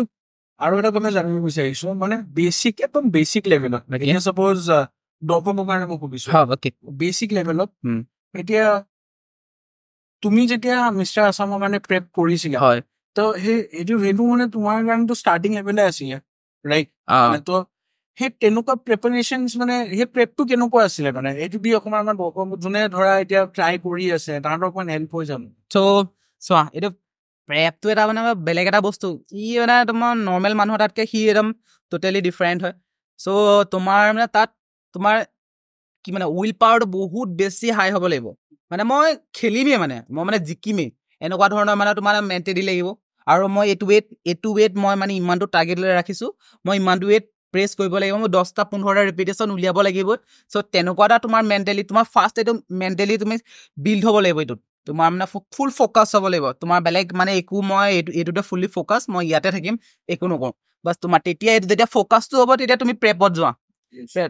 আৰু এটা কথা জানিব বিচাৰিছো মানে একদম বেচিক লেভেলত এতিয়া চাপ'জ দৰ্শকৰ কাৰণে মই সুধিছো বেচিক লেভেলত এতিয়া তুমি যেতিয়া মিষ্টাৰ আছামৰ কাৰণে প্ৰেপ কৰিছিলা হয় তো সেইটো মানে তোমাৰ কাৰণেতো ষ্টাৰ্টিং লেভেলে আছিলে ৰাইট তো সেই তেনেকুৱা প্ৰিপাৰেশ্যন মানে সেই প্ৰেপটো কেনেকুৱা আছিলে মানে এইটো দি অকণমান আমাৰ দৰ্শক যোনে ধৰা এতিয়া ট্ৰাই কৰি আছে তাহাঁতৰ অকণমান হেল্প হৈ যাব চোৱা এইটো প্ৰেপটো এটা মানে বেলেগ এটা বস্তু ই মানে তোমাৰ নৰ্মেল মানুহ এটাতকৈ সি একদম ট'টেলি ডিফাৰেণ্ট হয় চ' তোমাৰ মানে তাত তোমাৰ কি মানে উইল পাৱাৰটো বহুত বেছি হাই হ'ব লাগিব মানে মই খেলিমেই মানে মই মানে জিকিমেই এনেকুৱা ধৰণৰ মানে তোমাৰ মেণ্টেলি লাগিব আৰু মই এইটো ৱেট মই মানে ইমানটো টাৰ্গেট লৈ ৰাখিছোঁ মই ইমানটো ৱেট প্ৰেছ কৰিব লাগিব মই 10-15টা ৰিপিটেশ্যন উলিয়াব লাগিব চ' তেনেকুৱা এটা তোমাৰ মেণ্টেলি তোমাৰ ফাৰ্ষ্ট এইটো মেণ্টেলি তুমি বিল্ড হ'ব লাগিব এইটোত তোমাৰ মানে ফুল ফ'কাছ হ'ব লাগিব তোমাৰ বেলেগ মানে একো মই এইটোতে ফুল্লি ফ'কাছ মই ইয়াতে থাকিম একো নকৰোঁ বাছ তোমাৰ তেতিয়া এইটো যেতিয়া ফ'কাছটো হ'ব তেতিয়া তুমি প্ৰেপত যোৱা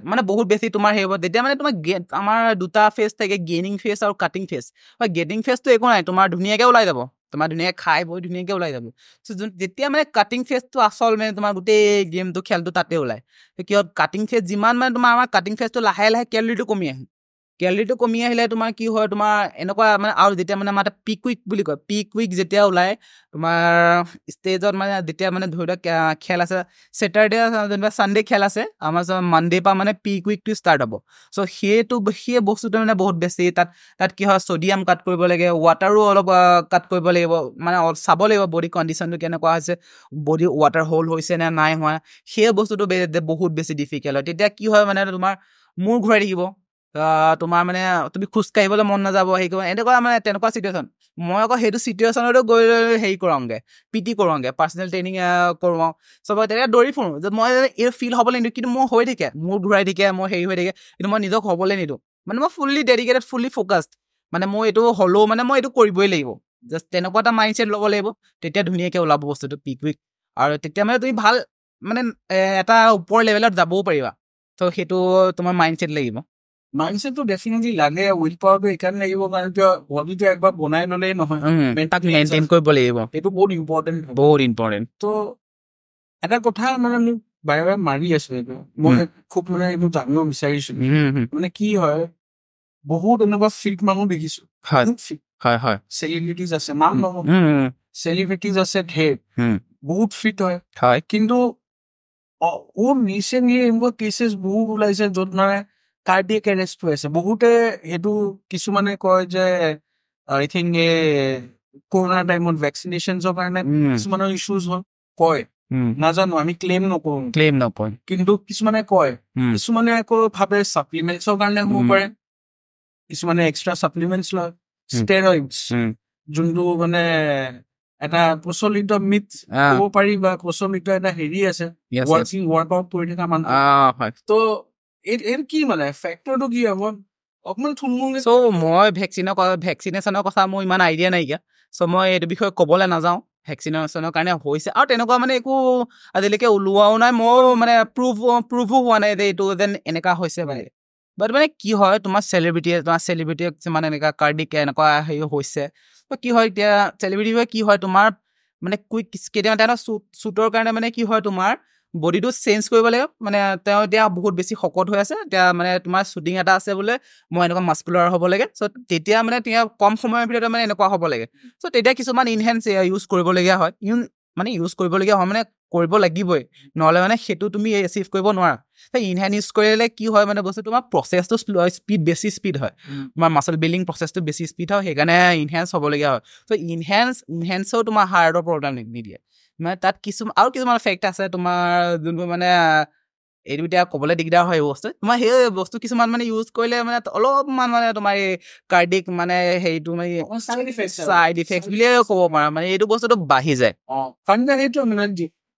মানে বহুত বেছি তোমাৰ সেই হ'ব তেতিয়া মানে তোমাৰ আমাৰ দুটা ফেজ থাকে গেইনিং ফেজ আৰু কাটিং ফেজ হয় গেইনিং ফেজটো একো নাই তোমাৰ ধুনীয়াকৈ ওলাই যাব তোমাৰ ধুনীয়াকৈ খাই বৈ ধুনীয়াকৈ ওলাই যাব যেতিয়া মানে কাটিং ফেজটো আচল মানে তোমাৰ গোটেই গেমটো খেলটো তাতে ওলায় কিয় কাটিং ফেজ যিমান মানে তোমাৰ আমাৰ কাটিং ফেজটো লাহে লাহে কেলৰিটো কমি আহিলে তোমাৰ কি হয় তোমাৰ এনেকুৱা মানে আৰু যেতিয়া মানে আমাৰ পিক উইক বুলি কয় পিক উইক যেতিয়া ওলায় তোমাৰ ষ্টেজত মানে যেতিয়া মানে ধৰি লওক খেল আছে ছেটাৰডে যেনিবা ছানডে খেল আছে আমাৰ মানডে পৰা মানে পিক উইকটো ষ্টাৰ্ট হ'ব চ' সেই বস্তুটো মানে বহুত বেছি তাত কি হয় ছ'ডিয়াম কাট কৰিব লাগে ৱাটাৰো অলপ কাট কৰিব লাগিব মানে চাব লাগিব বডি কণ্ডিশ্যনটো কেনেকুৱা হৈছে বডি ৱাটাৰ হোল্ড হৈছে নে নাই হোৱা সেই বস্তুটো বহুত বেছি ডিফিকাল্ট হয় তেতিয়া কি হয় মানে তোমাৰ মূৰ ঘূৰাই থাকিব তোমাৰ মানে তুমি খোজকাঢ়িবলৈ মন নাযাব এনেকুৱা মানে তেনেকুৱা চিটুৱেশ্যন মই আকৌ সেইটো চিটুৱেশ্যনতো গৈ হেৰি কৰাওঁগৈ পিটি কৰোঁগৈ পাৰ্চনেল ট্ৰেইনিং কৰোঁ চবৰে তেতিয়া দৌৰি ফুৰোঁ যে মই এই ফিল হ'বলৈ নিদিওঁ কিন্তু মোৰ হৈ থাকে মোৰ ঘূৰাই থাকে মই হেৰি হৈ থাকে কিন্তু মই নিজক হ'বলৈ নিদিওঁ মানে মই ফুল্লি ডেডিকেটেড ফুল্লি ফ'কাছড মানে মই এইটো হ'লেও মানে মই এইটো কৰিবই লাগিব জাষ্ট তেনেকুৱা এটা মাইণ্ডছেট ল'ব লাগিব তেতিয়া ধুনীয়াকৈ ওলাব বস্তুটো পিক উইক আৰু তেতিয়া মানে তুমি ভাল মানে এটা ওপৰ লেভেলত যাবও পাৰিবা ত' সেইটো তোমাৰ মাইণ্ডছেট লাগিব মাইণ্ডছেটটো ডেফিনেটলি লাগে উইল পাৱাৰটো এইকাৰণে লাগিব কাৰণ কিয় বডিটো একবাৰ বনাই ল'লেই নহয় তাক মেইনটেইন কৰিব লাগিব সেইটো বহুত ইম্পৰ্টেণ্ট তো এটা কথা মানে মোক বাৰে বাৰে মাৰি আছে এইটো মই খুব মানে এইটো জানিব বিচাৰিছো মানে কি হয় বহুত এনেকুৱা ফিট মানুহ দেখিছো চেলিব্ৰিটিজ আছে চেলিব্ৰিটিজ আছে ঢেৰ বহুত ফিট হয় কিন্তু ৰিচেণ্টলি এনেকুৱা কেচেছ বহুত ওলাইছে য'ত মানে কাৰ্ডিয়েক এৰেষ্ট হৈ আছে বহুতে সেইটো কিছুমানে কয় যে আই থিংক কৰোণা টাইমত ভেকচিনেশ্যনছৰ কাৰণে কিছুমানৰ ইছ্যুজ হয় কয় নাজানো আমি ক্লেইম নকৰো কিন্তু কিছুমানে কয় কিছুমানে আকৌ ভাবে ছাপ্লিমেণ্টছৰ কাৰণে হ'ব পাৰে কিছুমানে এক্সট্ৰা ছাপ্লিমেণ্টছ লয় ষ্টেৰইডছ যোনটো মানে এটা প্ৰচলিত মিথ ক'ব পাৰি বা প্ৰচলিত এটা হেৰি আছে ৱৰ্কআউট কৰি থকা মানুহ তো এইটো কি মানে ফেক্টৰটো কি হ'ব অকণমান থুলমূলকৈ চ' মই ভেকচিনেশ্যনৰ কথা মোৰ ইমান আইডিয়া নাইকিয়া চ' মই এইটো বিষয়ে ক'বলৈ নাযাওঁ ভেকচিনেশ্যনৰ কাৰণে হৈছে আৰু তেনেকুৱা মানে একো আজিলৈকে ওলোৱাও নাই ময়ো মানে প্ৰুভো হোৱা নাই যে এইটো যেন এনেকুৱা হৈছে মানে বাট মানে কি হয় তোমাৰ চেলিব্ৰিটি কিছুমান এনেকুৱা কাৰ্ডিক এনেকুৱা হেৰি হৈছে কি হয় এতিয়া চেলিব্ৰিটি কি হয় তোমাৰ মানে কেতিয়াবা এটা শ্বুটৰ কাৰণে মানে কি হয় তোমাৰ বডিটো চেঞ্জ কৰিব লাগিব মানে তেওঁ এতিয়া বহুত বেছি শকত হৈ আছে এতিয়া মানে তোমাৰ শ্বুটিং এটা আছে বোলে মই এনেকুৱা মাস্কুলাৰ হ'ব লাগে চ' তেতিয়া মানে তেওঁ কম সময়ৰ ভিতৰতে মানে এনেকুৱা হ'ব লাগে চ' তেতিয়া কিছুমান ইনহেন্স ইউজ কৰিবলগীয়া হয় মানে কৰিব লাগিবই নহ'লে মানে সেইটো তুমি এচিভ কৰিব নোৱাৰা ইনহেন্স ইউজ কৰিলে কি হয় মানে বস্তু তোমাৰ প্ৰচেছটো বেছি স্পীড হয় তোমাৰ মাছল বিল্ডিং প্ৰচেছটো বেছি স্পীড হয় সেইকাৰণে ইনহেন্স হ'বলগীয়া হয় চ' ইনহেন্সেও তোমাৰ হাৰ্টৰ প্ৰব্লেম নিদিয়ে মানে তাত কিছুমান ফেক্ট আছে তোমাৰ যোনবোৰ মানে এইটো এতিয়া ক'বলৈ দিগদাৰ হয় এই বস্তু তোমাৰ সেই বস্তু কিছুমান মানে ইউজ কৰিলে মানে অলপমান মানে তোমাৰ এই কাৰ্ডিক মানে হেৰিটো মানে চাইড ইফেক্ট বুলিয়ে ক'ব পাৰা মানে এইটো বস্তুটো বাঢ়ি যায় কাৰণ সেইটো মানে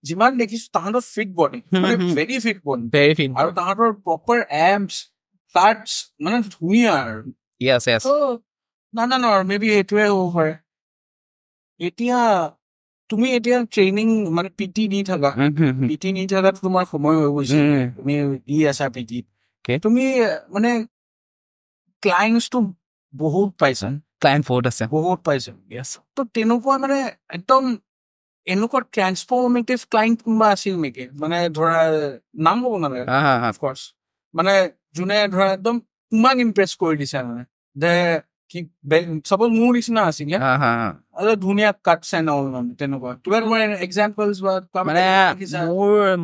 যিমান দেখিছো তাহাঁতৰ ফিট বডি মানে ভেৰি ফিট আৰু তাহাঁতৰ প্ৰপাৰ এমছ ফ্লাটছ মানে ধুনীয়া আৰু নাজানো আৰু মে বি সেইটোৱে হ'ব পাৰে এতিয়া তুমি এতিয়া ট্ৰেইনিং মানে পিটি দি থাকা পিটি দি থাকাত তোমাৰ সময় হৈ গৈছে তুমি দি আছা পিটি তুমি মানে ক্লায়েণ্টছটো বহুত পাইছা ক্লায়েণ্ট বহুত আছে তো তেনেকুৱা মানে একদম এনেকুৱা ট্ৰান্সফৰ্মেটিভ ক্লায়েণ্ট কোনোবা আছিল নেকি মানে ধৰা নাম ক'ব নালাগে অফক'ৰ্চ মানে যোনে ধৰা একদম তোমাক ইমপ্ৰেছ কৰি দিছে মানে যে কি চাপ'জ মোৰ নিচিনা আছিলে ধুনীয়া কাটছ এণ্ড অল মানে তেনেকুৱা কিবা তোমাৰ এক্সাম্পলছ বা মানে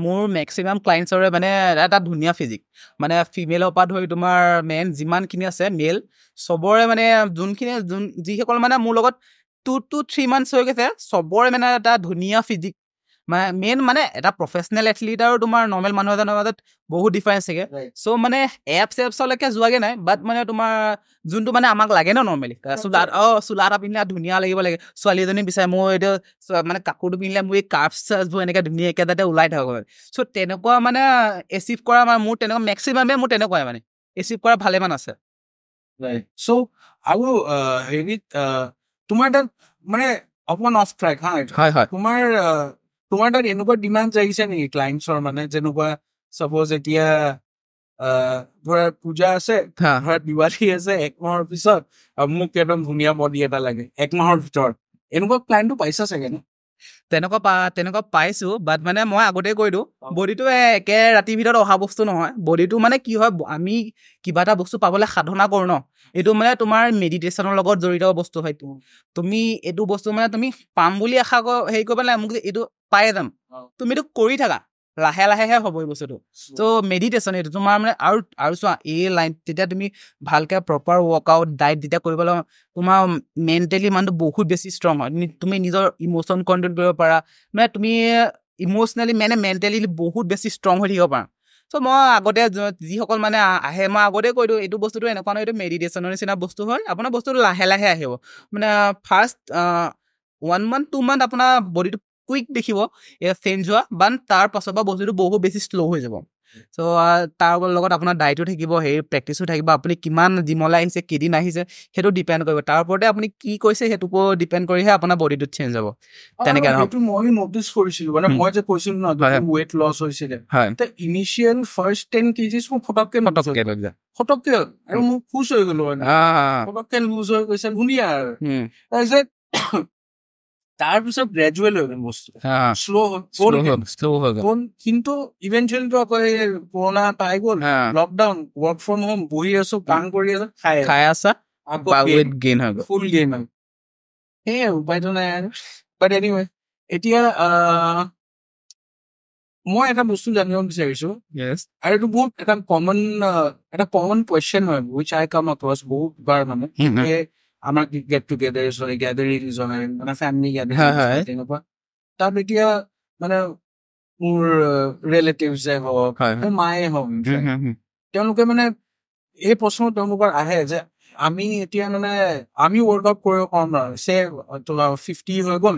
মোৰ মেক্সিমাম ক্লায়েণ্টছৰে মানে এটা ধুনীয়া ফিজিক মানে ফিমেলৰ পৰা ধৰি তোমাৰ মেন যিমানখিনি আছে মেল চবৰে মানে যিসকল মানে মোৰ লগত 2 to 3 months হৈ গৈছে চবৰে মানে এটা ধুনীয়া ফিজিক মানে মেইন মানে এটা প্ৰফেচনেল এথলিট আৰু তোমাৰ নৰ্মেল মানুহ এজনৰ মাজত বহুত ডিফাৰেঞ্চ থাকে চ' মানে এপছলৈকে যোৱাগে নাই বাট মানে তোমাৰ যোনটো মানে আমাক লাগে ন নৰ্মেলি চোলা এটা পিন্ধিলে ধুনীয়া লাগিব লাগে ছোৱালী এজনী বিচাৰে মোৰ এইটো মানে কাপোৰটো পিন্ধিলে মোৰ এই কাৰ্ভছবোৰ এনেকৈ ধুনীয়াকৈ যাতে ওলাই থাকক চ' তেনেকুৱা মানে এচিভ কৰা মানে মোৰ তেনেকুৱা মেক্সিমামে মোৰ তেনেকুৱাই মানে এচিভ কৰা ভালেমান আছে চ' আৰু হেৰিত তোমাৰ তাত মানে অকমান অফ ট্ৰেক হয় তোমাৰ তাত এনেকুৱা ডিমাণ্ড আহিছে নেকি ক্লায়েণ্টছৰ মানে যেনেকুৱা চাপ'জ এতিয়া ধৰা পূজা আছে ধৰা দিৱালী আছে 1 মাহৰ পিছত মোক একদম ধুনীয়া বডি এটা লাগে 1 মাহৰ ভিতৰত এনেকুৱা ক্লায়েণ্টটো পাইছা চাগে ন তেনেকুৱা পাইছো বাট মানে মই আগতে কৈ দিওঁ বডিটো একে ৰাতিৰ ভিতৰত অহা বস্তু নহয় বডিটো মানে কি হয় আমি কিবা এটা বস্তু পাবলৈ সাধনা কৰো ন এইটো মানে তোমাৰ মেডিটেশ্যনৰ লগত জড়িত বস্তু হয় তুমি এইটো বস্তু মানে তুমি পাম বুলি আশা হেৰি কৰিব নালাগে মোক এইটো পাই যাম তুমি এইটো কৰি থাকা লাহে লাহেহে হ'ব এই বস্তুটো ত' মেডিটেশ্যন এইটো তোমাৰ মানে আৰু চোৱা এই লাইন তেতিয়া তুমি ভালকে প্ৰপাৰ ৱৰ্কআউট ডায়েট যেতিয়া কৰিব লাগিব তোমাৰ মেণ্টেলি মানুহটো বহুত বেছি ষ্ট্ৰং হয় তুমি নিজৰ ইম'চন কণ্ট্ৰল কৰিব পাৰা মানে তুমি ইম'চনেলি মানে মেণ্টেলি বহুত বেছি ষ্ট্ৰং হৈ থাকিব পাৰা চ' মই আগতে যিসকল মানে আহে মই আগতে কৈ দিওঁ এইটো বস্তুটো এনেকুৱা নহয় এইটো মেডিটেশ্যনৰ নিচিনা বস্তু হয় আপোনাৰ বস্তুটো লাহে লাহে আহিব মানে ফাৰ্ষ্ট 1 month 2 month আপোনাৰ বডিটো কুইক দেখিব চেঞ্জ হোৱা বাট তাৰ পাছত বা বস্তুটো বহুত বেছি শ্ল' হৈ যাব চ' তাৰ লগত আপোনাৰ ডায়েটো থাকিব হেৰি প্ৰেক্টিছো থাকিব আপুনি কিমান জিমলৈ আহিছে কেইদিন আহিছে সেইটো ডিপেণ্ড কৰিব তাৰ ওপৰতে আপুনি কি কৈছে সেইটো ওপৰত ডিপেণ্ড কৰিহে আপোনাৰ বডিটো চেঞ্জ হ'ব তেনেকৈ মই নটিচ কৰিছিলো মানে মই যে কৈছিলো ন ৱেইট লছ হৈছিলে ইনিচিয়েল ফাৰ্ষ্ট 10 kgs মোৰ ফটককে আৰু মোৰ খুচ হৈ গলো ফটককে লুজ হৈ গৈছে ধুনীয়া আৰু তাৰপিছত তাৰপিছত গ্ৰেজুৱেল হৈ গ'ল বস্তু শ্ল' হৈ গ'ল কিন্তু ইভেঞ্চুৱেলিটো আকৌ কৰোণা পাই গ'ল লকডাউন ৱৰ্ক ফ্ৰম হোম বহি আছো কাম কৰি আছো খাই আছা ফুল গেইন হয় সেয়ে উপায়টো নাই আৰু বাট এনিৱে এতিয়া মই এটা বস্তু জানিব বিচাৰিছো আৰু এইটো বহুত এটা কমন কুৱেশ্যন হয় উইচ আই কাম এক্ৰছ বহুত বাৰ মানে আমাৰ গেট টুগেডাৰ হয় গেডাৰিংছ হয় মানে ফেমিলি গেডাৰিংছ তেনেকুৱা তাত এতিয়া মানে মোৰ ৰিলেটিভছে হওক মায়ে হওক তেওঁলোকে মানে এই প্ৰশ্ন তেওঁলোকৰ আহে যে আমি এতিয়া মানে আমি ৱৰ্কআউট কৰিব পাৰোঁ ন চে 50 হৈ গ'ল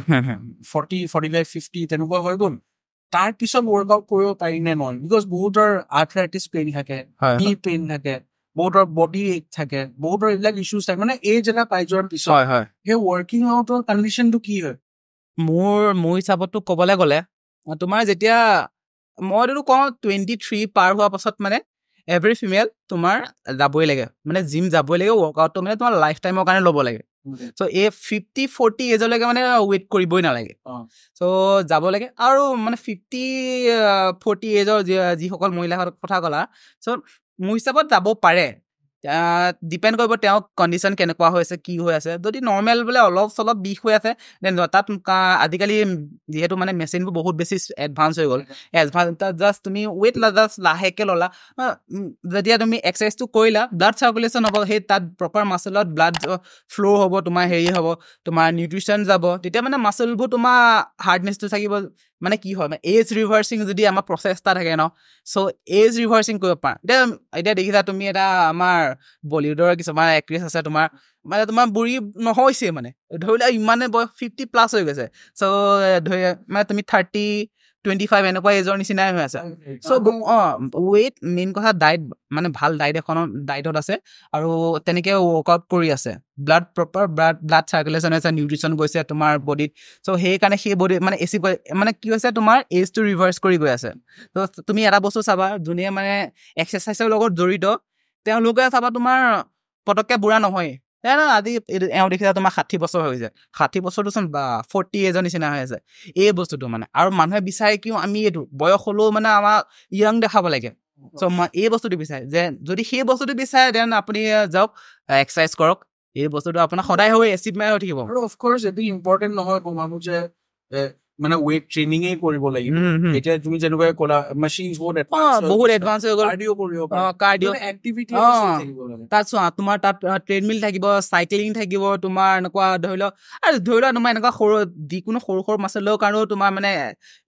40 45 50 তেনেকুৱা হৈ গ'ল তাৰ পিছত ৱৰ্কআউট কৰিব পাৰি নে নহয় বিকজ বহুতৰ আৰ্থৰাইটিছ পেইন থাকে নি পেইন থাকে বহুতৰ বডি এক থাকে বহুতৰ এইবিলাক ইছ্যুজ থাকে মানে এজ এটা পাই যোৱাৰ পিছত সেই ৱৰ্কিং আউটৰ কণ্ডিশ্যনটো কি হয় মোৰ হিচাপততো ক'বলৈ গ'লে তোমাৰ যেতিয়া মইতো কওঁ 23 পাৰ হোৱাৰ পাছত মানে এভৰি ফিমেল তোমাৰ যাবই লাগে মানে জিম যাবই লাগে ৱৰ্কআউটটো মানে তোমাৰ লাইফ টাইমৰ কাৰণে ল'ব লাগে চ' এই 50-40 এজলৈকে মানে ৱেইট কৰিবই নালাগে চ' যাব লাগে আৰু মানে 50-40 এজৰ যিসকল মহিলাৰ কথা ক'লা চ' মোৰ হিচাপত যাব পাৰে ডিপেণ্ড কৰিব তেওঁ কণ্ডিশ্যন কেনেকুৱা হৈ আছে কি হৈ আছে যদি নৰ্মেল বোলে অলপ চলপ বিষ হৈ আছে দেন তাত আজিকালি যিহেতু মানে মেচিনবোৰ বহুত বেছি এডভান্স হৈ গ'ল জাষ্ট তুমি ৱেইট জাষ্ট লাহেকৈ ল'লা যেতিয়া তুমি এক্সাৰচাইজটো কৰিলা ব্লাড চাৰ্কুলেশ্যন হ'ব সেই তাত প্ৰপাৰ মাচলত ব্লাড ফ্ল' হ'ব তোমাৰ হেৰি হ'ব তোমাৰ নিউট্ৰিশ্যন যাব তেতিয়া মানে মাচলবোৰ তোমাৰ হাৰ্ডনেছটো থাকিব মানে কি হয় মানে এজ ৰিভাৰ্চিং যদি আমাৰ প্ৰচেছ এটা থাকে ন চ' এজ ৰিভাৰ্চিং কৰিব পাৰা এতিয়া দেখিছা তুমি এটা আমাৰ বলিউডৰ কিছুমান এক্ট্ৰেছ আছে তোমাৰ বুঢ়ী নহৈছে মানে ধৰি লোৱা ইমানে বয়স 50+ হৈ গৈছে চ' ধৰি মানে তুমি 25 এনেকুৱা এজৰ নিচিনাই হৈ আছে চ' ৱেইট মেইন কথা ডাইট মানে ভাল ডাইট এখনৰ ডাইটত আছে আৰু তেনেকৈ ৱৰ্কআউট কৰি আছে ব্লাড প্ৰপাৰ ব্লাড চাৰ্কুলেশ্যন হৈছে নিউট্ৰিশ্যন গৈছে তোমাৰ বডিত চ' সেইকাৰণে সেই বডি মানে মানে কি হৈছে তোমাৰ এজটো ৰিভাৰ্চ কৰি গৈ আছে ত' তুমি এটা বস্তু চাবা যোনে মানে এক্সাৰচাইজৰ লগত জড়িত তেওঁলোকে চাবা তোমাৰ পটককৈ বুঢ়া নহয় আজি এওঁ দেখিছা তোমাৰ 60 বছৰ হৈ যায় 60 বছৰটোচোন বা 40 এজৰ নিচিনা হৈ আছে এই বস্তুটো মানে আৰু মানুহে বিচাৰে কিয় আমি এইটো বয়স হ'লেও মানে আমাক য়াং দেখাব লাগে চ' মই এই বস্তুটো বিচাৰে যে যদি সেই বস্তুটো বিচাৰে দেন আপুনি যাওক এক্সাৰচাইজ কৰক এই বস্তুটো আপোনাৰ সদায় হৈ এচিভমেণ্ট হৈ থাকিব আৰু অফক'ৰ্ছ এইটো ইম্পৰ্টেণ্ট নহয় কমাব যে মানে ৱেইট ট্ৰেইনিঙেই কৰিব লাগিব এতিয়া তুমি যেনেকৈ ক'লা মেচিনছ বহুত এডভান্স হৈ গ'ল কাৰ্ডিঅ' কৰিব কাৰ্ডিঅ' এক্টিভিটি তাত চোৱা তোমাৰ তাত ট্ৰেডমিল থাকিব চাইক্লিং থাকিব তোমাৰ এনেকুৱা ধৰি লওক আৰু ধৰি লোৱা তোমাৰ এনেকুৱা সৰু যিকোনো সৰু সৰু মাছলৰ কাৰণেও তোমাৰ মানে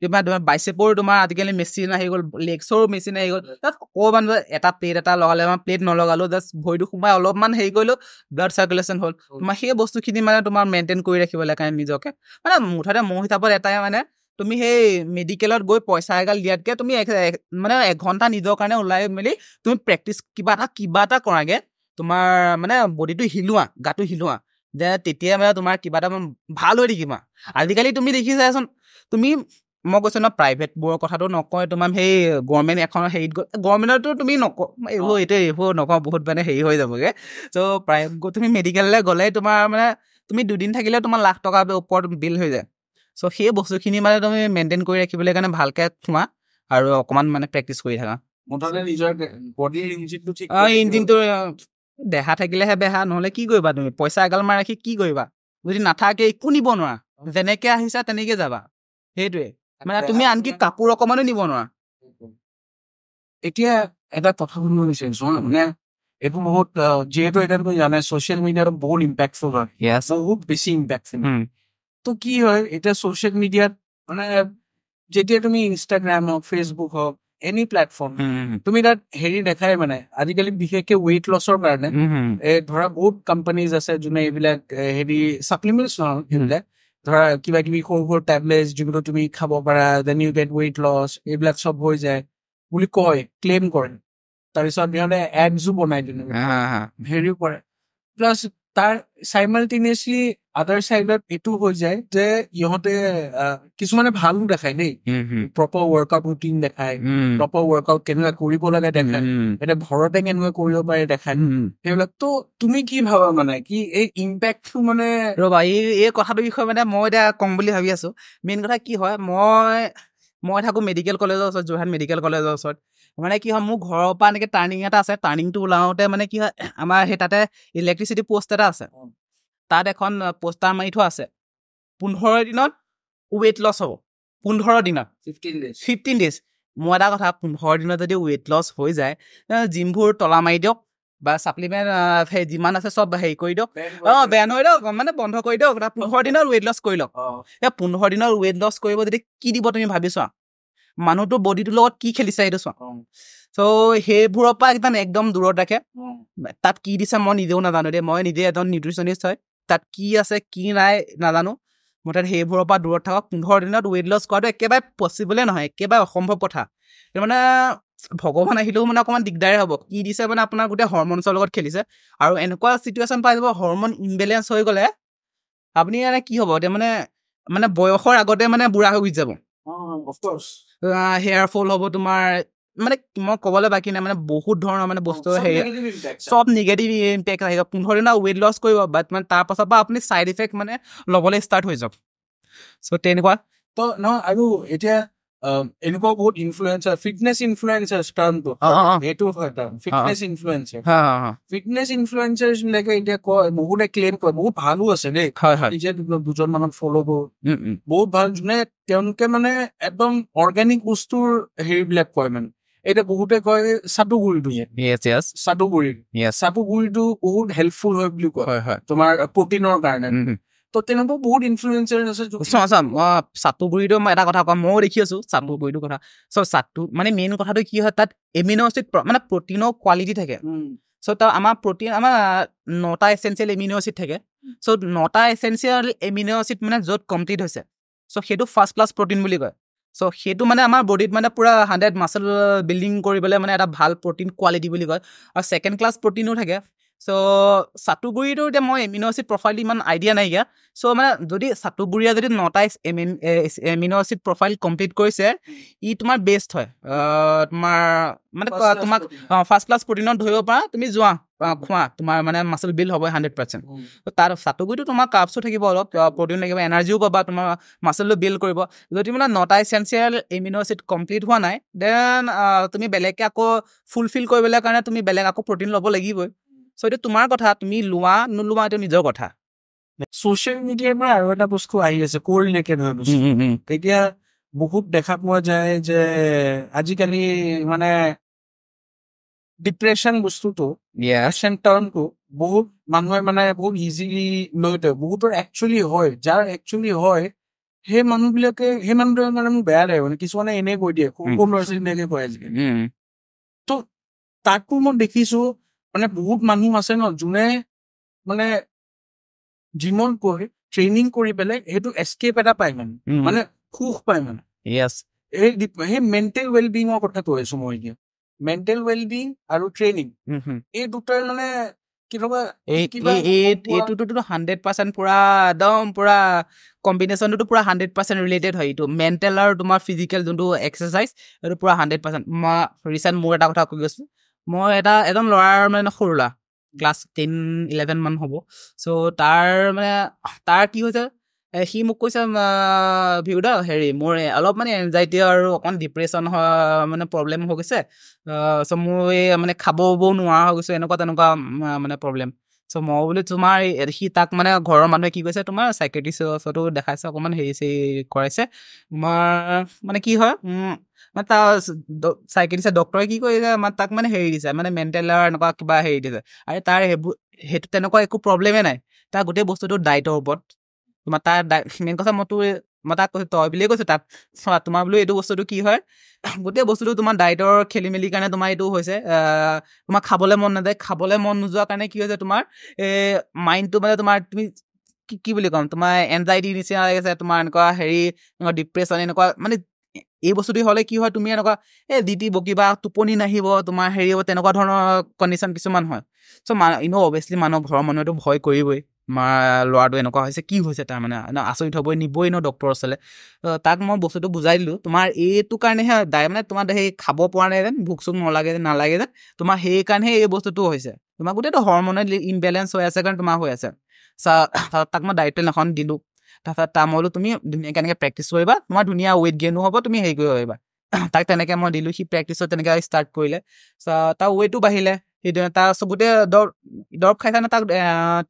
তোমাৰ বাইচেপৰ তোমাৰ আজিকালি মেচিন আহি গ'ল লেগছৰো মেচিন আহি গ'ল তাত অকণমান এটা প্লেট এটা লগালে আমাৰ প্লেট নলগালো জাষ্ট ভৰিটো সোমাই অলপমান হেৰি কৰিলোঁ ব্লাড চাৰ্কুলেশ্যন হ'ল তোমাৰ সেই বস্তুখিনি মানে তোমাৰ মেইনটেইন কৰি ৰাখিব লাগে কাৰণে নিজকে মানে মুঠতে মোৰ হিচাপত এটাই মানে তুমি সেই মেডিকেলত গৈ পইচা এগাল দিয়াতকৈ তুমি মানে 1 ঘণ্টা নিজৰ কাৰণে ওলাই মেলি তুমি প্ৰেক্টিচ কিবা এটা কৰাগে তোমাৰ মানে বডিটো হিলোৱা গাটো হিলোৱা যে তেতিয়া মানে তোমাৰ কিবা এটা ভাল হৈ থাকিবা আজিকালি তুমি দেখিছাচোন তুমি মই কৈছোঁ ন প্ৰাইভেটবোৰৰ কথাটো নকয় তোমাৰ সেই গভৰ্ণমেণ্ট এখনৰ হেৰিত গ'ল গভৰ্ণমেণ্টতো তুমি এইবোৰ নকওঁ বহুত মানে হেৰি হৈ যাবগৈ চ' তুমি মেডিকেললৈ গ'লে তোমাৰ মানে তুমি 2 দিন থাকিলে তোমাৰ লাখ টকাৰ ওপৰত বিল হৈ যায় চ' সেই বস্তুখিনি মানে তুমি মেইনটেইন কৰি ৰাখিবলৈ কাৰণে ভালকৈ খোৱা আৰু অকণমান মানে প্ৰেক্টিচ কৰি থাকা মুঠতে নিজৰ বডিৰ ইঞ্জিনটো ঠিক ইঞ্জিনটো দেহা থাকিলেহে বেহা নহ'লে কি কৰিবা তুমি পইচা এগাল মাৰি ৰাখি কি কৰিবা যদি নাথাকে একো নিব নোৱাৰা যেনেকৈ আহিছা তেনেকৈ যাবা সেইটোৱে মানে তুমি আনকি কাপোৰ অকণমানো নিব নোৱাৰা এতিয়া এটা কথা শুনিব বিচাৰিছোঁ মানে এইটো বহুত যিহেতু এতিয়া তুমি জানে ছ'চিয়েল মিডিয়াটো বহুত ইম্পেক্টফুল হয় বহুত বেছি ইম্পেক্টফুল তো কি হয় এতিয়া ছ'চিয়েল মিডিয়াত মানে যেতিয়া তুমি ইনষ্টাগ্ৰাম হওক ফেচবুক হওক এনি প্লেটফৰ্ম তুমি তাত হেৰি দেখাই মানে আজিকালি বিশেষকৈ ৱেইট লছৰ কাৰণে ধৰা বহুত কোম্পানীজ আছে যোনে এইবিলাক হেৰি ছাপ্লিমেণ্টছ নহয় সেইবিলাক ধৰা কিবা কিবি সৰু সৰু টেবলেটছ যিবোৰ তুমি খাব পাৰা then you get weight loss এইবিলাক চব হৈ যায় বুলি কয় ক্লেইম কৰে তাৰপিছত সিহঁতে এডছো বনাই দিলে হেৰিও কৰে প্লাছ তাৰ চাইমালটেনিয়াছলি আদাৰ চাইডত এইটো হৈ যায় যে ইহঁতে কিছুমানে ভালো দেখায় দেই প্ৰপাৰ ৱৰ্কআউট ৰুটিন দেখায় প্ৰপাৰ ৱৰ্কআউট কেনেকুৱা কৰিব লাগে দেখায় এতিয়া ঘৰতে কেনেকুৱা কৰিব পাৰে দেখায় সেইবিলাক তো তুমি কি ভাবা মানে কি এই ইম্পেক্টটো মানে ৰ'বা এই কথাটোৰ বিষয়ে মানে মই এতিয়া ক'ম বুলি ভাবি আছোঁ মেইন কথা কি হয় মই থাকোঁ মেডিকেল কলেজৰ ওচৰত যোৰহাট মেডিকেল কলেজৰ ওচৰত মানে কি হয় মোৰ ঘৰৰ পৰা এনেকৈ টাৰ্ণিং এটা আছে টাৰ্ণিংটো ওলাওঁতে মানে কি হয় আমাৰ সেই তাতে ইলেক্ট্ৰিচিটি পোষ্ট এটা আছে তাত এখন পোষ্টাৰ মাৰি থোৱা আছে 15 দিনত ৱেইট লছ হ'ব 15 দিনত 15 ডেজ মই এটা কথা 15 দিনত যদি ৱেইট লছ হৈ যায় জিমবোৰ তলা মাৰি দিয়ক বা ছাপ্লিমেণ্ট সেই যিমান আছে চব হেৰি কৰি দিয়ক বেন হৈ দিয়ক মানে বন্ধ কৰি দিয়ক 15 দিনত ৱেইট লছ কৰি লওক 15 দিনত ৱেইট লছ কৰিব যদি কি দিব তুমি ভাবি চোৱা মানুহটোৰ বডিটোৰ লগত কি খেলিছে সেইটো চোৱা চ' সেইবোৰৰ পৰা একদম দূৰত ৰাখে তাত কি দিছে মই নিজেও নাজানো দেই মই নিজে এজন নিউট্ৰিচনিষ্ট হয় তাত কি আছে কি নাই নাজানো মুঠতে সেইবোৰৰ পৰা দূৰত থাকক 15 দিনত ৱেইট লছ কৰাটো একেবাৰে পচিবলে নহয় একেবাৰে অসম্ভৱ কথা মানে ভগৱান আহিলেও মানে অকণমান দিগদাৰে হ'ব কি দিছে মানে আপোনাৰ গোটেই হৰমনছৰ লগত খেলিছে আৰু এনেকুৱা চিটুৱেশ্যন পাই যাব হৰমন ইমবেলেঞ্চ হৈ গ'লে আপুনি মানে কি হ'ব এতিয়া মানে বয়সৰ আগতে মানে বুঢ়া হৈ গুচি যাব হেয়াৰ ফল হ'ব তোমাৰ মানে মই ক'বলৈ বাকী নাই মানে বহুত ধৰণৰ মানে বস্তু চব নিগেটিভ ইম্পেক্ট আহিব 15 দিনত ৱেইট লছ কৰিব বাট মানে তাৰ পাছৰ পৰা আপুনি ছাইড ইফেক্ট মানে ল'বলৈ ষ্টাৰ্ট হৈ যাওক চ' তেনেকুৱা তো নহয় আৰু এতিয়া এনেকুৱা বহুত ইনফ্লুৱেঞ্চাৰ ফিটনেছ ইনফ্লুৱেঞ্চাৰ টাৰ্মটো সেইটো হয় ফিটনেছ ইনফ্লুৱেঞ্চাৰ বিলাকে এতিয়া কয় বহুতে ক্লেইম কৰে বহুত ভালো আছে দেই নিজে 2জন মানক ফ'ল' কৰোঁ বহুত ভাল যোনে তেওঁলোকে মানে একদম অৰ্গেনিক বস্তুৰ হেৰিবিলাক কয় মানে এতিয়া বহুতে কয় চাটুগুৰিটো বহুত হেল্পফুল হয় বুলি কয় তোমাৰ প্ৰটিনৰ কাৰণে তো তেনেকুৱা বহুত ইনফ্লুৱেঞ্চাৰ আছে চাটুগুৰিটো মই এটা কথা কম ময়ো দেখি আছোঁ চাটুগুৰিটোৰ কথা চ' চাটু মানে মেইন কথাটো কি হয় তাত এমিনো এচিড মানে প্ৰটিনৰ কোৱালিটি থাকে চ' তাৰ আমাৰ 9টা এচেঞ্চিয়েল এমিনো এচিড থাকে চ' 9টা এচেঞ্চিয়েল এমিনো এচিড মানে য'ত কমপ্লিট হৈছে চ' সেইটো ফাৰ্ষ্ট ক্লাছ প্ৰটিন বুলি কয় চ' সেইটো মানে আমাৰ বডিত মানে পুৰা 100 মাছল বিল্ডিং কৰিবলৈ মানে এটা ভাল প্ৰটিন কোৱালিটি বুলি কয় আৰু ছেকেণ্ড ক্লাছ প্ৰটিনো থাকে চ' চাটুগুৰিটো এতিয়া মই এমিনো এচিড প্ৰফাইল ইমান আইডিয়া নাইকিয়া চ' মানে যদি চাটুগুৰিয়া যদি 9টা এমিনো এচিড প্ৰফাইল কমপ্লিট কৰিছে ই তোমাৰ বেষ্ট হয় তোমাৰ মানে তোমাক ফাৰ্ষ্ট ক্লাছ প্ৰটিনত ধৰিব পাৰা তুমি যোৱা খোৱা তোমাৰ মানে মাছল বিল্ড হ'ব 100%। তাৰ চাটুগুৰিটো তোমাৰ কাৰ্বছো থাকিব অলপ প্ৰটিন লাগিব এনাৰ্জিও পাবা তোমাৰ মাছলটো বিল্ড কৰিব যদি মানে 9টা এচেঞ্চিয়েল এমিনো এচিড কমপ্লিট হোৱা নাই দেন তুমি বেলেগকৈ আকৌ ফুলফিল কৰিবলৈ কাৰণে তুমি বেলেগ আকৌ প্ৰটিন ল'ব লাগিবই চ' এইটো তোমাৰ কথা তুমি লোৱা নোলোৱা এইটো নিজৰ কথা ছ'চিয়েল মিডিয়াৰ পৰা আৰু এটা বস্তু আহি আছে কৰ ৰিলেটেড হৈ গৈছে এতিয়া বহুত দেখা পোৱা যায় যে আজিকালি মানে ডিপ্ৰেশ্যন বস্তুটো টাৰ্মটো বহুত মানুহে মানে বহুত ইজিলি লৈ থয় বহুতৰ একচুৱেলি হয় যাৰ একচুৱেলি হয় সেই মানুহবিলাকে সেই মানুহটোৱে মানে মোক বেয়া লাগে মানে কিছুমানে এনেই কৈ দিয়ে সৰু সৰু ল'ৰা ছোৱালী এনেকৈ কয় আজিকালি তো তাকো মই দেখিছো মানে বহুত মানুহ আছে ন যোনে মানে জিমত গৈ ট্ৰেইনিং কৰি পেলাই সেইটো এস্কেপ এটা পায় মানে সুখ পায় মানে সেই মেণ্টেল ৱেলবিঙৰ কথা কৈ আছো মই এতিয়া মেণ্টেল ৱেলবিং আৰু ট্ৰেইনিং এই দুটাৰ মানে কেতিয়াবা এইটোতো 100% পুৰা একদম পুৰা কম্বিনেশ্যনটো পুৰা 100% ৰিলেটেড হয় এইটো মেণ্টেল আৰু তোমাৰ ফিজিকেল যোনটো এক্সাৰচাইজ এইটো পুৰা 100%। মই ৰিচেণ্ট মোৰ এটা কথা কৈ গৈছোঁ মই এজন ল'ৰাৰ মানে সৰু ল'ৰা ক্লাছ 10-11 মান হ'ব চ' তাৰ কি হৈছে সি মোক কৈছে ভিউদা হেৰি মোৰ অলপ মানে এনজাইটি আৰু অকণ ডিপ্ৰেশ্যন মানে প্ৰব্লেম হৈ গৈছে চ' মোৰ মানে খাব ব'ব নোৱাৰা হৈ গৈছে এনেকুৱা তেনেকুৱা মানে প্ৰব্লেম চ' মই বোলো তোমাৰ সি তাক মানে ঘৰৰ মানুহে কি কৈছে তোমাৰ চাইকেট্ৰিষ্টতো দেখাইছে অকণমান হেৰি চেৰি কৰাইছে তোমাৰ মানে কি হয় মানে তাৰ চাইকেট্ৰিষ্ট ডক্টৰে কি কৰিছে তাক মানে হেৰি দিছে মানে মেণ্টেলৰ এনেকুৱা কিবা হেৰি দিছে আৰু তাৰ সেইটো তেনেকুৱা একো প্ৰব্লেমেই নাই তাৰ গোটেই বস্তুটো ডায়েটৰ ওপৰত তোমাৰ তাৰ মেইন কথা মই তাক কৈছোঁ তই বুলিয়ে কৈছোঁ তাক চোৱা তোমাৰ বোলো এইটো বস্তুটো কি হয় গোটেই বস্তুটো তোমাৰ ডায়েটৰ খেলি মেলিৰ কাৰণে তোমাৰ এইটো হৈছে তোমাৰ খাবলৈ মন নাযায় খাবলৈ মন নোযোৱাৰ কাৰণে কি হৈছে তোমাৰ মাইণ্ডটো মানে তোমাৰ তুমি কি বুলি ক'ম তোমাৰ এনজাইটি নিচিনা লাগিছে তোমাৰ এনেকুৱা হেৰি এনেকুৱা ডিপ্ৰেশ্যন এনেকুৱা মানে এই বস্তুটো হ'লে কি হয় তুমি এনেকুৱা ডিটি বকিবা টোপনি নাহিব তোমাৰ হেৰি হ'ব তেনেকুৱা ধৰণৰ কণ্ডিশ্যন কিছুমান হয় চ' অভিয়াছলি মানুহ ঘৰৰ মানুহেতো ভয় কৰিবই ল'ৰাটো এনেকুৱা হৈছে কি হৈছে তাৰ মানে আচৰিত হ'বই নিবই ডক্টৰৰ ওচৰলৈ তাক মই বস্তুটো বুজাই দিলোঁ তোমাৰ এইটো কাৰণেহে মানে তোমাৰ সেই খাব পৰা নাই যেন ভোক চোক নালাগে যেন তোমাৰ সেইকাৰণেহে এই বস্তুটো হৈছে তোমাৰ গোটেইটো হৰমনেল ইমবেলেঞ্চ হৈ আছে কাৰণে তোমাৰ হৈ আছে তাক মই ডায়েট প্লেন এখন দিলোঁ তাৰপিছত তাৰ মই বোলো তুমি ধুনীয়াকৈ এনেকৈ প্ৰেক্টিচ কৰিবা তোমাৰ ধুনীয়া ৱেইট গেইনো হ'ব তুমি হেৰি কৰিব পাৰিবা তাক তেনেকৈ মই দিলোঁ সি প্ৰেক্টিছত তেনেকৈ ষ্টাৰ্ট কৰিলে তাৰ ৱেইটো বাঢ়িলে তাৰ গোটেই দৰৱ খাইছে নে তাক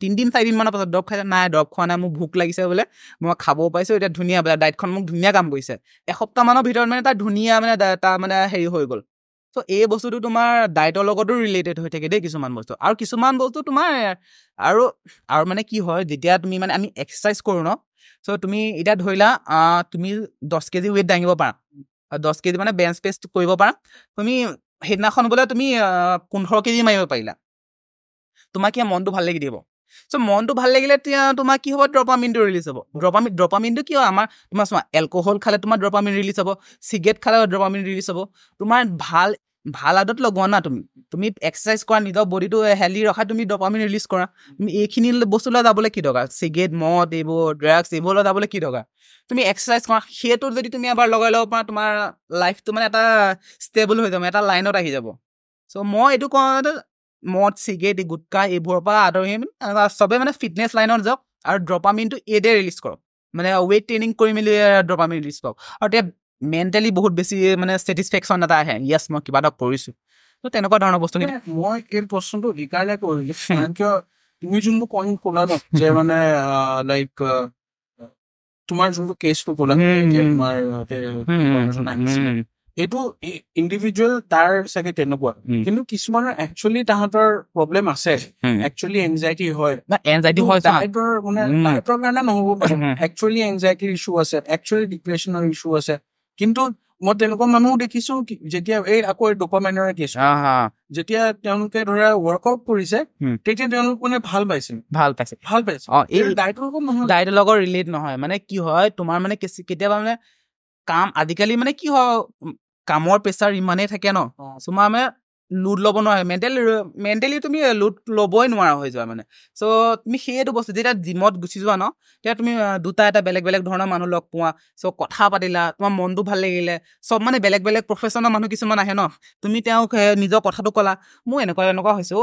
3-4 মানৰ পাছত দৰৱ খাইছে নাই দৰৱ খোৱা নাই মোৰ ভোক লাগিছে বোলে মই খাবও পাইছোঁ এতিয়া ধুনীয়া বোলে ডায়েটখন মোক ধুনীয়া কাম কৰিছে এসপ্তাহমানৰ ভিতৰত মানে তাৰ ধুনীয়া মানে তাৰ মানে হেৰি হৈ গ'ল চ' এই বস্তুটো তোমাৰ ডায়েটৰ লগতো ৰিলেটেড হৈ থাকে দেই কিছুমান বস্তু আৰু কিছুমান বস্তু তোমাৰ আৰু মানে কি হয় যেতিয়া তুমি মানে আমি এক্সাৰচাইজ কৰোঁ ন চ' তুমি এতিয়া ধৰিলা তুমি 10 কেজি ৱেইট দাঙিব পাৰা 10 কেজি মানে বেঞ্চ প্ৰেছ কৰিব পাৰা তুমি সেইদিনাখন বোলে তুমি 15 কেজি মাৰিব পাৰিলা তোমাৰ কি মনটো ভাল লাগি দিব চ' মনটো ভাল লাগিলে তেতিয়া তোমাৰ কি হ'ব ডপামিনটো ৰিলিজ হ'ব ডপামিনটো কি হয় আমাৰ তোমাৰ চোৱা এলকহল খালে তোমাৰ ডপামিন ৰিলিজ হ'ব চিগাৰেট খালে ডপামিন ৰিলিজ হ'ব তোমাৰ ভাল আদত লগোৱা না তুমি এক্সাৰচাইজ কৰা নিজৰ বডিটো হেল্ডি ৰখা তুমি ডপামিন ৰিলিজ কৰা তুমি এইখিনি বস্তুলৈ যাবলৈ কি দৰকাৰ চিগাৰেট মদ এইবোৰ ড্ৰাগছ এইবোৰলৈ যাবলৈ কি দৰকাৰ তুমি এক্সাৰচাইজ কৰা সেইটো যদি তুমি এবাৰ লগাই ল'ব পাৰা তোমাৰ লাইফটো মানে এটা ষ্টেবল হৈ যাব এটা লাইনত আহি যাব চ' মই এইটো কওঁ মদ চিগাৰেট গুটকা এইবোৰৰ পৰা আঁতৰি চবে মানে ফিটনেছ লাইনত যাওক আৰু ডপামিনটো এইদে ৰিলিজ কৰক মানে ৱেইট ট্ৰেইনিং কৰি মেলি ডপামিন ৰিলিজ কৰক আৰু তেতিয়া মেণ্টেলি বহুত বেছি মানে ছেটিছফেকশ্যন এটা আহে য়েছ মই কিবা এটা কৰিছোঁ ত' তেনেকুৱা ধৰণৰ বস্তুখিনি মই এই প্ৰশ্নটো সেইকাৰণে কৰিলোঁ কাৰণ কিয় তুমি যোনটো পইণ্ট ক'লা ন যে মানে লাইক তোমাৰ যোনটো কেছটো ক'লা তোমাৰ এইটো ইণ্ডিভিজুৱেল তাৰ চাগে তেনেকুৱা কিন্তু কিছুমানৰ একচুৱেলি তাহাঁতৰ প্ৰব্লেম আছে একচুৱেলি এনজাইটি হয় ডায়েটৰ মানে ডায়েটৰ কাৰণে নহ'ব পাৰে একচুৱেলি এনজাইটিৰ ইছ্যু আছে একচুৱেলি ডিপ্ৰেশ্যনৰ ইছ্যু আছে কিন্তু মই তেনেকুৱা মানুহো দেখিছো যেতিয়া আকৌ ডপামাইনৰ কেছ যেতিয়া তেওঁলোকে ধৰা ৱৰ্কআউট কৰিছে তেতিয়া তেওঁলোক মানে ভাল পাইছে ডায়েটৰ লগত ৰিলেট নহয় মানে কি হয় তোমাৰ মানে কেতিয়াবা মানে কাম আজিকালি মানে কি হয় কামৰ প্ৰেছাৰ ইমানেই থাকে ন তোমাৰ মানে লোড ল'ব নোৱাৰে মেণ্টেলি তুমি লোড ল'বই নোৱাৰা হৈ যোৱা মানে চ' তুমি সেইটো বস্তু যেতিয়া জিমত গুচি যোৱা ন তেতিয়া তুমি দুটা এটা বেলেগ বেলেগ ধৰণৰ মানুহ লগ পোৱা চ' কথা পাতিলা তোমাৰ মনটো ভাল লাগিলে চব মানে বেলেগ বেলেগ প্ৰফেশ্যনৰ মানুহ কিছুমান আহে ন তুমি তেওঁক নিজৰ কথাটো ক'লা মোৰ এনেকুৱা হৈছে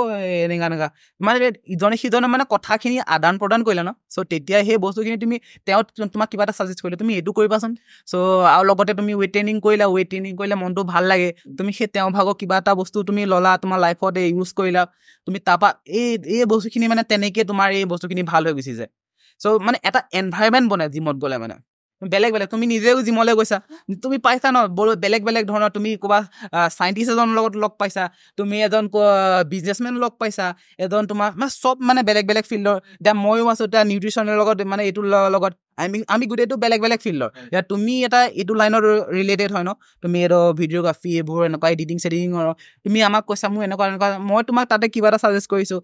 এনেকা মানে ইজনে সিজনে মানে কথাখিনি আদান প্ৰদান কৰিলা ন চ' তেতিয়া সেই বস্তুখিনি তুমি তেওঁ তোমাক কিবা এটা ছাজেষ্ট কৰিলে তুমি এইটো কৰিবাচোন চ' আৰু লগতে তুমি ৱেইট ট্ৰেইনিং কৰিলে মনটো ভাল লাগে তুমি সেই তেওঁ ভাগৰ কিবা এটা বস্তু তুমি ল'লা তোমাৰ লাইফত ইউজ কৰিলা তুমি তাৰপা এই বস্তুখিনি মানে তেনেকে তোমাৰ এই বস্তুখিনি ভাল হৈ গুচি যায় চ' মানে এটা এনভাইৰনমেণ্ট বনাই জিমত গ'লে মানে বেলেগ তুমি নিজেও জিমলৈ গৈছা তুমি পাইছা ন বেলেগ ধৰণৰ তুমি ক'ৰবাত চাইণ্টিষ্ট এজনৰ লগত লগ পাইছা তুমি এজন বিজনেছমেন লগ পাইছা এজন তোমাৰ মানে চব মানে বেলেগ ফিল্ডৰ এতিয়া ময়ো আছোঁ এতিয়া নিউট্ৰিচনৰ লগত মানে এইটোৰ লগত আমি গোটেইটো বেলেগ ফিল্ডৰ এতিয়া তুমি এটা এইটো লাইনত ৰিলেটেড হয় ন তুমি এইটো ভিডিঅ'গ্ৰাফি এইবোৰ এনেকুৱা এডিটিঙৰ তুমি আমাক কৈছা মোৰ এনেকুৱা মই তোমাক তাতে কিবা এটা ছাজেষ্ট কৰিছোঁ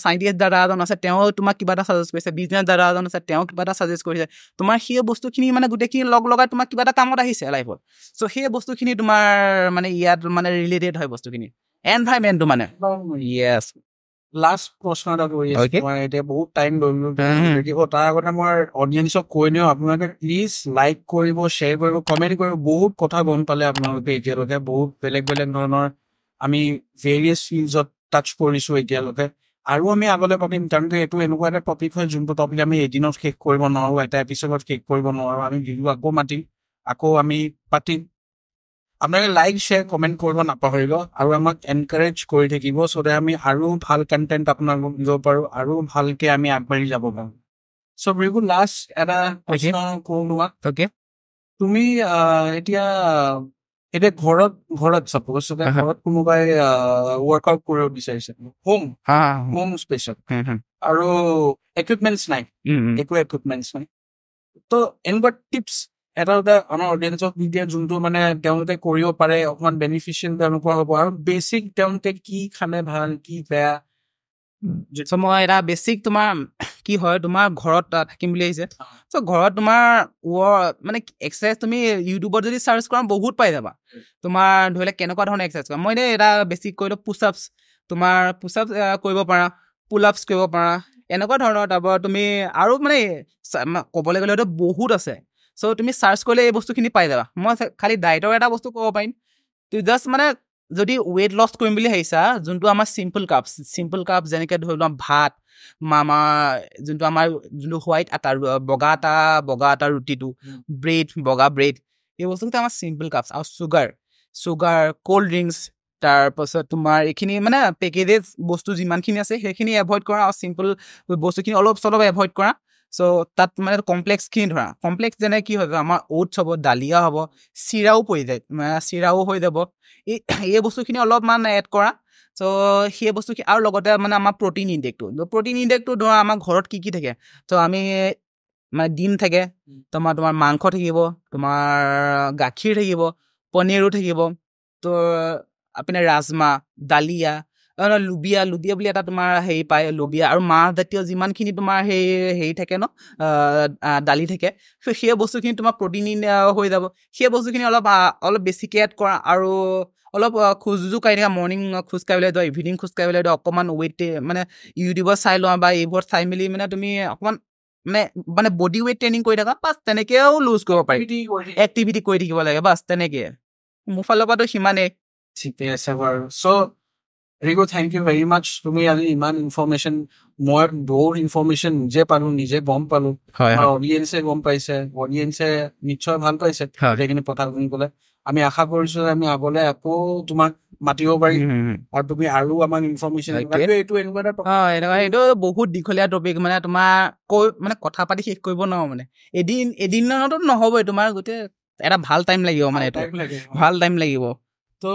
চাইণ্টিষ্ট দাদা এজন আছে তেওঁ তোমাক কিবা এটা ছাজেষ্ট কৰিছে বিজনেছ দাদা এজন আছে তেওঁ কিবা এটা ছাজেষ্ট কৰিছে তোমাৰ সেই বস্তুখিনি মানে গোটেইখিনি লগাই তোমাক কিবা এটা কামত আহিছে লাইফত চ' সেই বস্তুখিনি তোমাৰ মানে ইয়াত মানে ৰিলেটেড হয় বস্তুখিনি এনভাইৰনমেণ্টটো মানে য়েছ লাষ্ট প্ৰশ্ন এটা কৰি আছো মই এতিয়া বহুত টাইম লৈ তাৰ আগতে মই অডিয়েঞ্চক কৈ নিওঁ আপোনালোকে প্লিজ লাইক কৰিব শ্বেয়াৰ কৰিব কমেণ্ট কৰিব বহুত কথা গম পালে আপোনালোকে এতিয়ালৈকে বহুত বেলেগ ধৰণৰ আমি ভেৰিয়াছ ফিল্ডছত টাচ কৰিছো এতিয়ালৈকে আৰু আমি আগলৈ পাতিম কাৰণ এইটো এনেকুৱা এটা টপিক হয় যোনটো টপিক আমি এদিনত শেষ কৰিব নোৱাৰো এটা এপিছডত শেষ কৰিব নোৱাৰো আমি ভিডিঅ' আকৌ মাতিম আকৌ আমি পাতিম আপোনালোকে লাইক শ্বেয়াৰ কমেণ্ট কৰিব নাপাহৰিব আৰু আমাক এনকাৰেজ কৰি থাকিব চ' যে আমি আৰু ভাল কণ্টেণ্ট আপোনালোকক দিব পাৰোঁ আৰু ভালকে আমি আগবাঢ়ি যাব পাৰোঁ চ' ভ্ৰিগু লাষ্ট এটা প্ৰশ্ন কৰোঁ তোমাক তুমি এতিয়া ঘৰত চাপ'জ ঘৰত কোনোবাই ৱৰ্কআউট কৰিব বিচাৰিছে হোম স্পেচত আৰু ইকুইপমেণ্টছ নাই একো ইকুইপমেণ্টছ নাই ত' এনেকুৱা টিপছ এটা আমাৰ অডিয়েঞ্চক দিয়ে যোনটো মানে তেওঁলোকে কৰিব পাৰে অকমান বেনিফিচিয়েল তেওঁলোকৰ হ'ব আৰু বেছিক তেওঁলোকে কি খালে ভাল কি বেয়া মই এটা বেছিক তোমাৰ কি হয় তোমাৰ ঘৰত থাকিম বুলি আহিছে চ' ঘৰত তোমাৰ মানে এক্সাৰচাইজ তুমি ইউটিউবত যদি চাৰ্চ কৰা বহুত পাই যাবা তোমাৰ ধৰি লওক কেনেকুৱা ধৰণৰ এক্সাৰচাইজ কৰা মই এটা বেছিক কৰিলোঁ পুছআপছ তোমাৰ পুছআপছ কৰিব পাৰা পুলআপছ কৰিব পাৰা এনেকুৱা ধৰণৰ তাৰপৰা তুমি আৰু মানে ক'বলৈ গ'লেতো বহুত আছে চ' তুমি চাৰ্চ কৰিলে এই বস্তুখিনি পাই যাবা মই খালি ডায়েটৰ এটা বস্তু ক'ব পাৰিম তুমি জাষ্ট মানে যদি ৱেইট লছ কৰিম বুলি ভাবিছা যোনটো আমাৰ চিম্পল কাপছ যেনেকৈ ধৰি লোৱা ভাত যোনটো আমাৰ যোনটো হোৱাইট আটা বগা আটা ৰুটিটো বগা ব্ৰেড এই বস্তুটো আমাৰ চিম্পল কাপছ আৰু চুগাৰ ক'ল্ড ড্ৰিংকছ তাৰপাছত তোমাৰ এইখিনি মানে পেকেজেছ বস্তু যিমানখিনি আছে সেইখিনি এভইড কৰা আৰু চিম্পল বস্তুখিনি অলপ চলপ এভইড কৰা চ' তাত মানে কমপ্লেক্সখিনি ধৰা কমপ্লেক্স যেনে কি হয় আমাৰ অ'টছ হ'ব দালিয়া হ'ব চিৰাও পৰি যায় চিৰাও হৈ যাব এই বস্তুখিনি অলপমান এড কৰা চ' সেই বস্তুখিনি আৰু লগতে মানে আমাৰ প্ৰটিন ইনটেকটো ধৰা আমাৰ ঘৰত কি থাকে ত' আমি মানে ডিম থাকে তোমাৰ মাংস থাকিব তোমাৰ গাখীৰ থাকিব পনীৰো থাকিব ত' আপোনাৰ ৰাজমাহ দালিয়া লুবিয়া বুলি এটা তোমাৰ হেৰি পায় লুবিয়া আৰু মাহ জাতীয় যিমানখিনি তোমাৰ হেৰি থাকে ন দালি থাকে সেই বস্তুখিনি তোমাৰ প্ৰটিন হৈ যাব সেই বস্তুখিনি অলপ বেছিকৈ এড কৰা আৰু অলপ খোজো কাঢ়ি থকা মৰ্ণিং খোজ কাঢ়িবলৈ যোৱা ইভিনিং খোজ কাঢ়িবলৈ যোৱা অকণমান ৱেইট মানে ইউটিউবত চাই লোৱা বা এইবোৰত চাই মেলি মানে তুমি অকণমান মানে বডি ৱেইট ট্ৰেইনিং কৰি থাকা বাছ তেনেকৈও লুজ কৰিব পাৰি এক্টিভিটি কৰি থাকিব লাগে বাছ তেনেকৈ মোৰ ফালৰ পৰাতো সিমানেই ঠিকে আছে বাৰু চ' ৰিগু থেংক ইউ ভেৰি মাছ তুমি আজি ইমান ইনফৰমেশ্যন মই বহুত ইনফৰমেশ্যন নিজে গম পালোঁ অডিয়েঞ্চে গম পাইছে অডিয়েঞ্চে নিশ্চয় ভাল পাইছে সেইখিনি কথা শুনিবলৈ আমি আশা কৰিছো যে আমি আগলৈ আকৌ তোমাক মাতিব পাৰিম আৰু তুমি আৰু আমাক ইনফৰমেশ্যন এইটো বহুত দীঘলীয়া টপিক মানে তোমাৰ মানে কথা পাতি শেষ কৰিব নোৱাৰো মানে এদিনতো নহবই তোমাৰ গোটেই এটা ভাল টাইম লাগিব মানে ভাল টাইম লাগিব ত'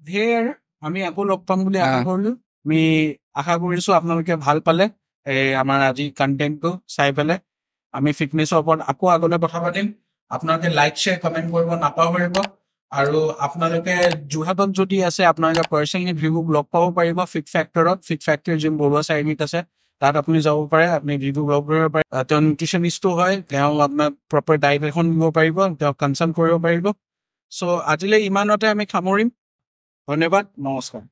ধেৰ আমি আকৌ লগ পাম বুলি আশা কৰিলো আমি আশা কৰিছো আপোনালোকে ভাল পালে আমাৰ আজি কণ্টেণ্টটো চাই পেলাই আমি ফিটনেছৰ ওপৰত আকৌ আগলৈ কথা পাতিম আপোনালোকে লাইক শ্বেয়াৰ কমেণ্ট কৰিব নাপাহৰিব আৰু আপোনালোকে যোৰহাটত যদি আছে আপোনালোকে পাৰ্চনেলি ভিউক লগ পাব পাৰিব ফিট ফেক্টৰ জিম বৰুৱা চাৰিআলিত আছে তাত আপুনি যাব পাৰে, আপুনি ভিগু লগ কৰিব পাৰে। তেওঁ নিউট্ৰিচনিষ্টো হয়, তেওঁ আপোনাক প্ৰপাৰ ডায়েট এখন দিব পাৰিব, তেওঁ কনচাল্ট কৰিব পাৰিব। চ' আজিলৈ ইমানতে আমি সামৰিম। ধন্যবাদ, নমস্কাৰ।